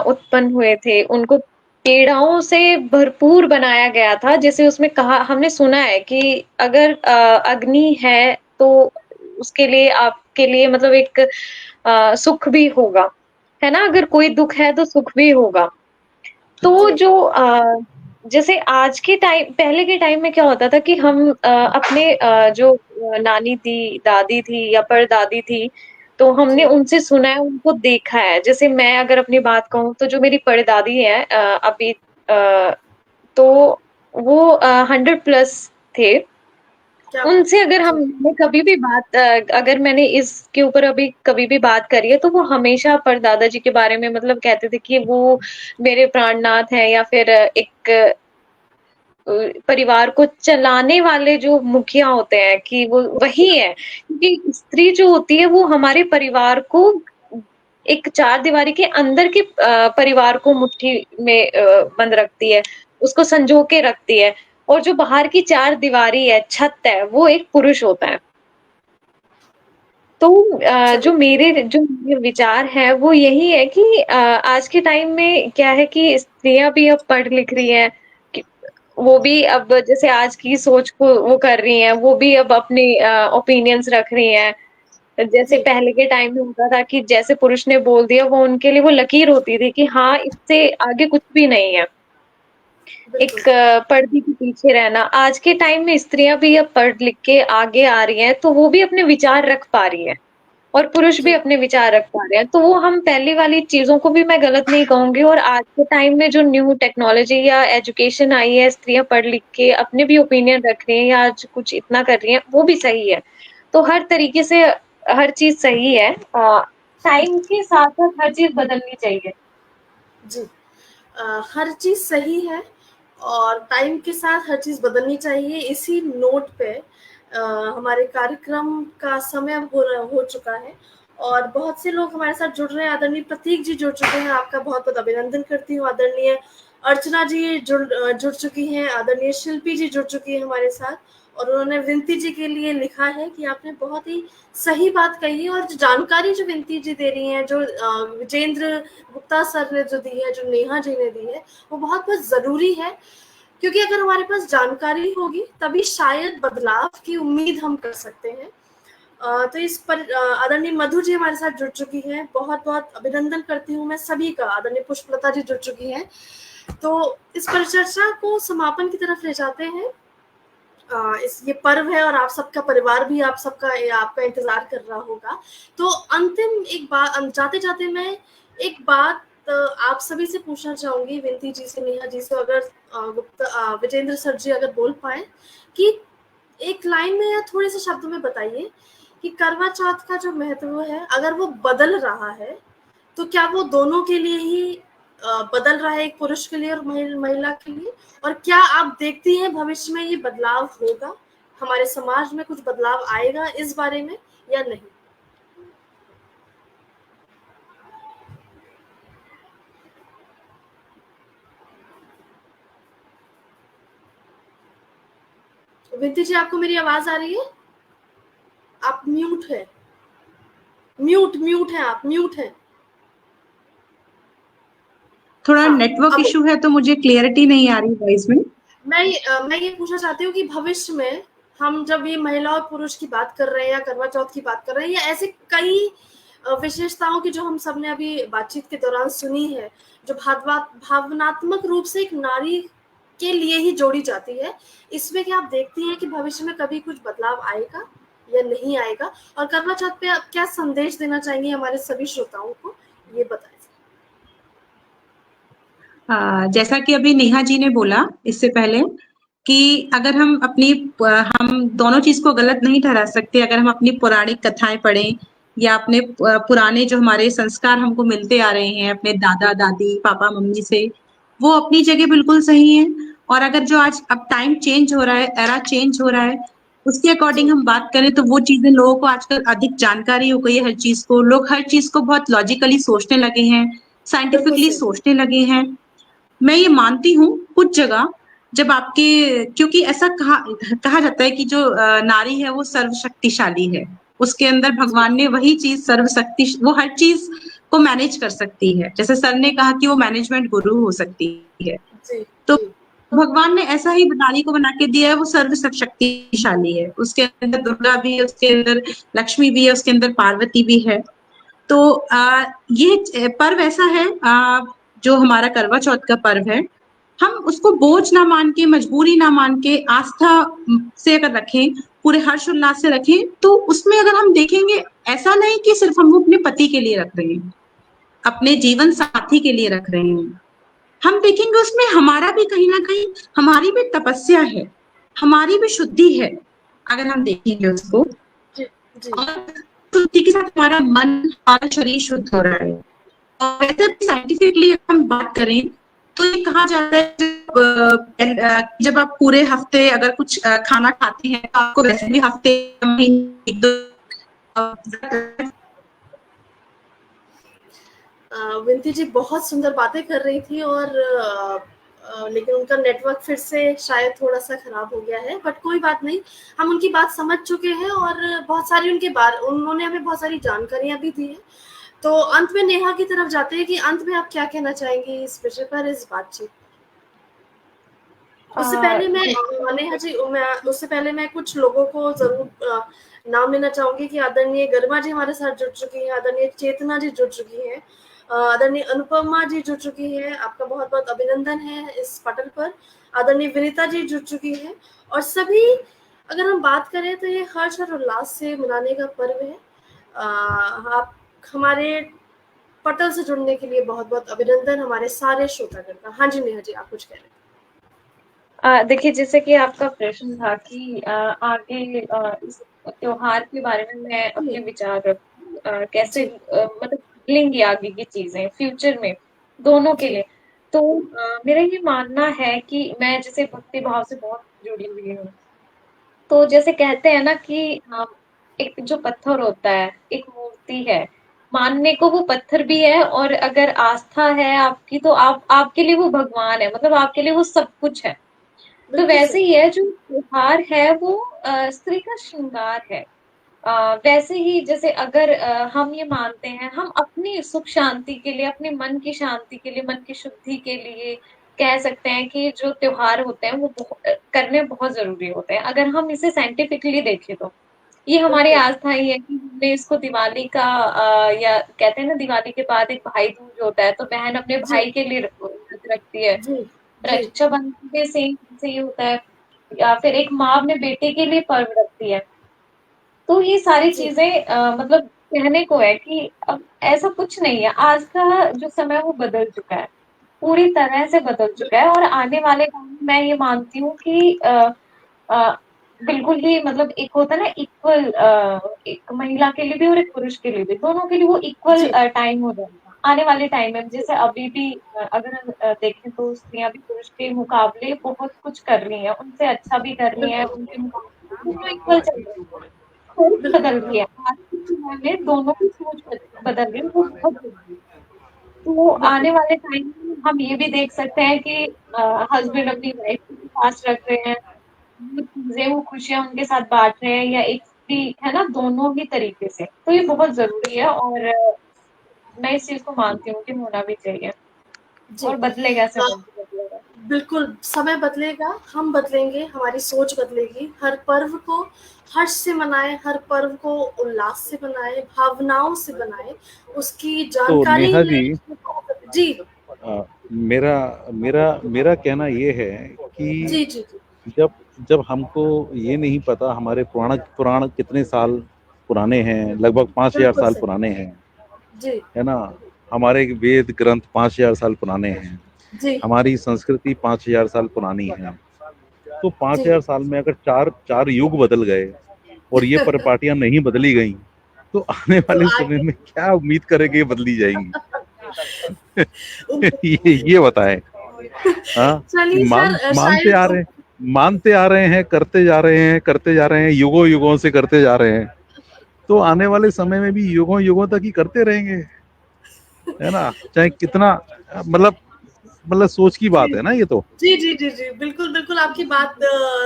उत्पन्न हुए थे, उनको पीड़ाओं से भरपूर बनाया गया था। जैसे उसमें कहा, हमने सुना है कि अगर अग्नि है तो उसके लिए, आपके लिए मतलब एक सुख भी होगा, है ना? अगर कोई दुख है तो सुख भी होगा। तो जी जो जैसे आज के टाइम, पहले के टाइम में क्या होता था कि हम अपने जो नानी थी, दादी थी या परदादी थी, तो हमने जी उनसे सुना है, उनको देखा है। जैसे मैं अगर अपनी बात कहूँ तो जो मेरी परदादी है अभी, तो वो 100+ थे। क्या बात उनसे अगर है। जी हमने कभी भी बात अगर मैंने इसके ऊपर अभी कभी भी बात करी है तो वो हमेशा परदादा जी के बारे में मतलब कहते थे कि वो मेरे प्राणनाथ हैं, या फिर एक परिवार को चलाने वाले जो मुखिया होते हैं कि वो वही है। क्योंकि स्त्री जो होती है वो हमारे परिवार को, एक चार दीवारी के अंदर के परिवार को मुट्ठी में बंद रखती है, उसको संजो के रखती है। और जो बाहर की चार दीवारी है, छत है, वो एक पुरुष होता है। तो चलिए। जो मेरे विचार है वो यही है कि आज के टाइम में क्या है कि स्त्रियां भी अब पढ़ लिख रही हैं, कि वो भी अब जैसे आज की सोच को वो कर रही हैं, वो भी अब अपने ओपिनियंस रख रही हैं। जैसे जी पहले के टाइम में होता था कि जैसे पुरुष ने बोल दिया वो उनके लिए वो लकीर होती थी कि हाँ, इससे आगे कुछ भी नहीं है। बिल्कुल। एक पर्दे के पीछे रहना। आज के टाइम में स्त्रियां भी अब पढ़ लिख के आगे आ रही हैं, तो वो भी अपने विचार रख पा रही हैं और पुरुष भी जी अपने विचार रख पा रहे हैं। तो वो, हम पहली वाली चीजों को भी मैं गलत नहीं कहूंगी। और आज के टाइम में जो न्यू टेक्नोलॉजी या एजुकेशन आई है, स्त्रियां पढ़ लिख के अपने भी ओपिनियन रख रही हैं या आज कुछ इतना कर रही हैं, वो भी सही है। तो हर तरीके से हर चीज सही है। टाइम के साथ साथ हर चीज बदलनी चाहिए। जी। हर चीज सही है और टाइम के साथ हर चीज बदलनी चाहिए। इसी नोट पे हमारे कार्यक्रम का समय अब हो चुका है और बहुत से लोग हमारे साथ जुड़ रहे हैं। आदरणीय प्रतीक जी जुड़ चुके हैं, आपका बहुत बहुत अभिनंदन करती हूँ। आदरणीय अर्चना जी जुड़ चुकी हैं, आदरणीय शिल्पी जी जुड़ चुकी है हमारे साथ। और उन्होंने विनती जी के लिए लिखा है कि आपने बहुत ही सही बात कही है और जो जानकारी जो विनती जी दे रही हैं, जो विजेंद्र गुप्ता सर ने जो दी है, जो नेहा जी ने दी है, वो बहुत बहुत जरूरी है। क्योंकि अगर हमारे पास जानकारी होगी तभी शायद बदलाव की उम्मीद हम कर सकते हैं। तो इस पर आदरणीय मधु जी हमारे साथ जुड़ चुकी हैं, बहुत बहुत अभिनंदन करती हूँ मैं सभी का। आदरणीय पुष्पलता जी जुड़ चुकी हैं। तो इस परिचर्चा को समापन की तरफ ले जाते हैं। इस ये पर्व है और आप सबका परिवार भी आप सबका आपका इंतजार कर रहा होगा। तो अंतिम एक बात जाते जाते मैं एक बात आप सभी से पूछना चाहूंगी, विनती जी से, नेहा जी से, अगर गुप्ता विजेंद्र सर जी अगर बोल पाए कि एक लाइन में या थोड़े से शब्दों में बताइए कि करवा चौथ का जो महत्व है, अगर वो बदल रहा है तो क्या वो दोनों के लिए ही बदल रहा है, एक पुरुष के लिए और महिला के लिए? और क्या आप देखती हैं भविष्य में ये बदलाव होगा, हमारे समाज में कुछ बदलाव आएगा इस बारे में या नहीं? विनती जी, आपको मेरी आवाज आ रही है? आप म्यूट है, म्यूट है, आप म्यूट है। थोड़ा हाँ, नेटवर्क अब इशू है तो मुझे क्लियरिटी नहीं आ रही वॉइस में। मैं ये पूछना चाहती हूँ कि भविष्य में हम जब ये महिला और पुरुष की बात कर रहे हैं या करवा चौथ की बात कर रहे हैं या ऐसे कई विशेषताओं की जो हम सबने अभी बातचीत के दौरान सुनी है, जो भावनात्मक रूप से एक नारी के लिए ही जोड़ी जाती है, इसमें क्या आप देखती हैं कि भविष्य में कभी कुछ बदलाव आएगा या नहीं आएगा? और करवा चौथ पे आप क्या संदेश देना चाहेंगे हमारे सभी श्रोताओं को, ये बताएं। जैसा कि अभी नेहा जी ने बोला इससे पहले कि अगर हम हम दोनों चीज को गलत नहीं ठहरा सकते। अगर हम अपनी पौराणिक कथाएं पढ़ें या अपने पुराने जो हमारे संस्कार हमको मिलते आ रहे हैं अपने दादा दादी पापा मम्मी से, वो अपनी जगह बिल्कुल सही है। और अगर जो आज अब टाइम चेंज हो रहा है, एरा चेंज हो रहा है, उसके अकॉर्डिंग हम बात करें तो वो चीजें लोगों को आजकल अधिक जानकारी हो गई है। हर चीज को लोग हर चीज को बहुत लॉजिकली सोचने लगे हैं, साइंटिफिकली सोचने लगे हैं। मैं ये मानती हूँ कुछ जगह जब आपके, क्योंकि ऐसा कहा जाता है कि जो नारी है वो सर्वशक्तिशाली है, उसके अंदर भगवान ने वही चीज सर्वशक्ति, वो हर चीज को मैनेज कर सकती है। जैसे सर ने कहा कि वो मैनेजमेंट गुरु हो सकती है, तो भगवान ने ऐसा ही नारी को बना के दिया है, वो सर्वशक्तिशाली है। उसके अंदर दुर्गा भी है, उसके अंदर लक्ष्मी भी है, उसके अंदर पार्वती भी है। तो ये पर्व ऐसा है, जो हमारा करवा चौथ का पर्व है, हम उसको बोझ ना मान के, मजबूरी ना मान के, आस्था से अगर रखें, पूरे हर्ष उल्लास से रखें, तो उसमें अगर हम देखेंगे, ऐसा नहीं कि सिर्फ हम वो अपने पति के लिए रख रहे हैं, अपने जीवन साथी के लिए रख रहे हैं। हम देखेंगे उसमें हमारा भी कहीं ना कहीं, हमारी भी तपस्या है, हमारी भी शुद्धि है, अगर हम देखेंगे उसको। और शुद्धि के साथ हमारा मन, हमारा शरीर शुद्ध हो रहा है। और वैसे भी साइंटिफिकली हम बात करें तो ये कहा जाता है जब आप पूरे हफ्ते अगर कुछ खाना खाते हैं तो आपको वैसे भी हफ्ते में एक दो विनती जी बहुत सुंदर बातें कर रही थी और लेकिन उनका नेटवर्क फिर से शायद थोड़ा सा खराब हो गया है, बट कोई बात नहीं, हम उनकी बात समझ चुके हैं और बहुत सारी उन्होंने हमें बहुत सारी जानकारियां भी दी है। तो अंत में नेहा की तरफ जाते हैं कि अंत में आप क्या कहना चाहेंगे इस विषय पर, इस बातचीत? उससे पहले मैं नेहा जी, उससे पहले मैं कुछ लोगों को जरूर नाम लेना चाहूंगी कि आदरणीय गरिमा जी हमारे साथ जुड़ चुकी हैं, आदरणीय चेतना जी जुड़ चुकी हैं, आदरणीय अनुपमा जी जुड़ चुकी है, आपका बहुत बहुत अभिनंदन है इस पटल पर। आदरणीय विनीता जी जुड़ चुकी है। और सभी, अगर हम बात करें तो ये हर्ष और उल्लास से मनाने का पर्व है। आप हमारे पटल से जुड़ने के लिए बहुत बहुत अभिनंदन हमारे सारे श्रोतागण का। हाँ जी नेहा जी, आप कुछ कह रहे हैं? देखिए, जैसे कि आपका प्रश्न था कि आगे इस त्योहार के बारे में मैं अपने विचार रखूं, कैसे मतलब बदलेंगी आगे की चीजें फ्यूचर में दोनों के लिए। तो मेरा ये मानना है कि मैं जैसे भक्ति भाव से बहुत जुड़ी हुई हूँ। तो जैसे कहते हैं ना कि एक जो पत्थर होता है, एक मूर्ति है, मानने को वो पत्थर भी है, और अगर आस्था है आपकी तो आप आपके लिए वो भगवान है, मतलब आपके लिए वो सब कुछ है। तो वैसे ही है, जो त्योहार है वो स्त्री का श्रृंगार है। वैसे ही जैसे अगर हम ये मानते हैं, हम अपनी सुख शांति के लिए, अपने मन की शांति के लिए, मन की शुद्धि के लिए कह सकते हैं कि जो त्योहार होते हैं वो करने बहुत जरूरी होते हैं। अगर हम इसे साइंटिफिकली देखें तो ये हमारी आस्था ही है कि हमने इसको दिवाली का या कहते हैं ना, दिवाली के बाद एक भाई दूज होता है, तो बहन अपने भाई के लिए व्रत रखती है। रक्षाबंधन के सेम से ही होता है, या फिर एक माँ अपने बेटे के लिए पर्व रखती है। तो ये सारी चीजें मतलब कहने को है कि अब ऐसा कुछ नहीं है। आज का जो समय है वो बदल चुका है, पूरी तरह से बदल चुका है, और आने वाले टाइम में मैं ये मानती हूँ कि अ, बिल्कुल ही मतलब एक होता है ना इक्वल, एक महिला के लिए भी और एक पुरुष के लिए भी, दोनों के लिए वो इक्वल टाइम हो जाएगा आने वाले टाइम में। जैसे अभी भी अगर हम देखें तो स्त्रियां भी पुरुष के मुकाबले बहुत कुछ कर रही हैं, उनसे अच्छा भी कर रही हैं, उनके मुकाबले दोनों इक्वल चल रहे हैं। सोच बदल रही है आज के समय में, दोनों की सोच बदल रही है, वो बहुत जरूरी है। तो आने वाले टाइम में हम ये भी देख सकते हैं कि हस्बैंड अपनी वाइफ को पास रख रहे हैं, चीजें, वो खुशियां उनके साथ बांट रहे हैं, या एक भी है ना, दोनों ही तरीके से। तो ये बहुत जरूरी है, और मैं इस चीज को मानती हूँ कि होना भी चाहिए। जी। और बदलेगा, अ, समय भी बदलेगा। बिल्कुल समय बदलेगा, हम बदलेंगे, हमारी सोच बदलेगी। हर पर्व को हर्ष से मनाएं, हर पर्व को उल्लास से मनाएं, भावनाओं से बनाएं, उसकी तो जानकारी नेहा जी, लें। जी मेरा मेरा मेरा कहना ये है कि जी जी जी जब जब हमको ये नहीं पता हमारे पुराण पुराण कितने साल पुराने हैं, लगभग 5,000 बिल्कुल साल सही। पुराने हैं, जी है ना। हमारे वेद ग्रंथ 5,000 साल पुराने हैं, जी हमारी संस्कृति 5,000 साल पुरानी है। तो जी 5,000 साल में अगर चार चार युग बदल गए और ये परिपाटियां नहीं बदली गई, तो आने तो वाले समय आगे में क्या उम्मीद करेंगे ये बदली जाएंगी? उम, ये बताएं। हाँ, कि चलिए सर, शायद मानते आ रहे हैं, करते जा रहे हैं, करते जा रहे हैं, युगों युगों से करते जा रहे हैं, तो आने वाले समय में भी युगों युगों तक ही करते रहेंगे, है ना। चाहे कितना, मतलब सोच की बात जी है ना ये तो, जी जी जी जी, बिल्कुल बिल्कुल, आपकी बात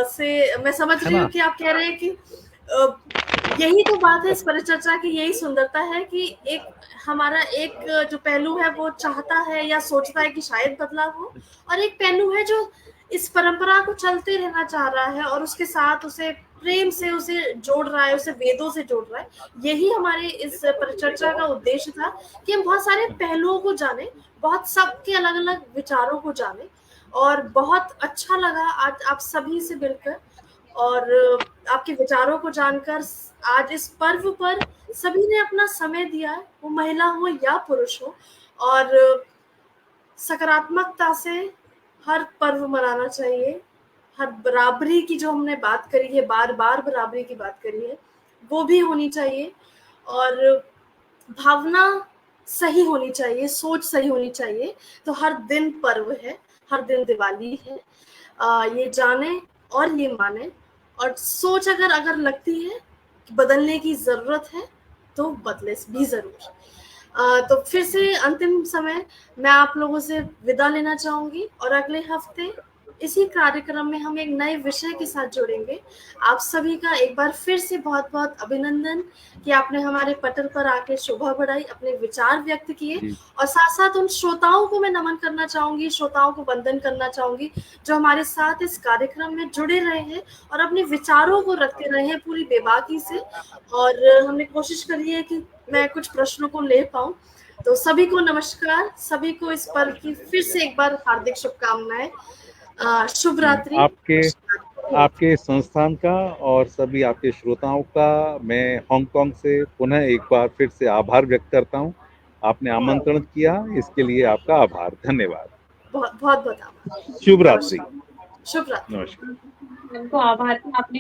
से मैं समझ है रही हूँ ना। कि आप कह रहे हैं कि यही तो बात है इस परिचर्चा की, यही सुंदरता है कि एक हमारा एक जो पहलू है वो चाहता है या सोचता है कि शायद बदलाव हो, और एक पहलू है जो इस परंपरा को चलते रहना चाह रहा है और उसके साथ उसे प्रेम से उसे जोड़ रहा है, उसे वेदों से जोड़ रहा है। यही हमारे इस परिचर्चा का उद्देश्य था कि हम बहुत सारे पहलुओं को जाने, बहुत सबके अलग अलग विचारों को जाने, और बहुत अच्छा लगा आज आप सभी से मिलकर, और आपके विचारों को जानकर। आज इस पर्व पर सभी ने अपना समय दिया है, वो महिला हो या पुरुष हो, और सकारात्मकता से हर पर्व मनाना चाहिए। हर बराबरी की जो हमने बात करी है, बार बार बराबरी की बात करी है, वो भी होनी चाहिए, और भावना सही होनी चाहिए, सोच सही होनी चाहिए। तो हर दिन पर्व है, हर दिन दिवाली है, ये जाने और ये माने, और सोच अगर अगर लगती है कि बदलने की जरूरत है, तो बदले भी जरूर। तो फिर से अंतिम समय मैं आप लोगों से विदा लेना चाहूंगी, और अगले हफ्ते इसी कार्यक्रम में हम एक नए विषय के साथ जुड़ेंगे। आप सभी का एक बार फिर से बहुत बहुत अभिनंदन कि आपने हमारे पटल पर आके शोभा बढ़ाई, अपने विचार व्यक्त किए, जी और साथ साथ उन श्रोताओं को मैं नमन करना चाहूंगी, श्रोताओं को वंदन करना चाहूंगी जो हमारे साथ इस कार्यक्रम में जुड़े रहे हैं और अपने विचारों को रखते रहे हैं पूरी बेबाकी से। और हमने कोशिश करी है कि मैं कुछ प्रश्नों को ले पाऊं। तो सभी को नमस्कार, सभी को इस पर्व की फिर से एक बार हार्दिक शुभकामनाएं। शुभ रात्रि। आपके आपके संस्थान का और सभी आपके श्रोताओं का मैं हांगकांग से पुनः एक बार फिर से आभार व्यक्त करता हूं। आपने आमंत्रण किया, इसके लिए आपका आभार, धन्यवाद। बहुत बहुत बहुत आभार। शुभ रात्रि। नमस्कार। शुभ रात्रि। नमस्कार। उनको आभार कि आपने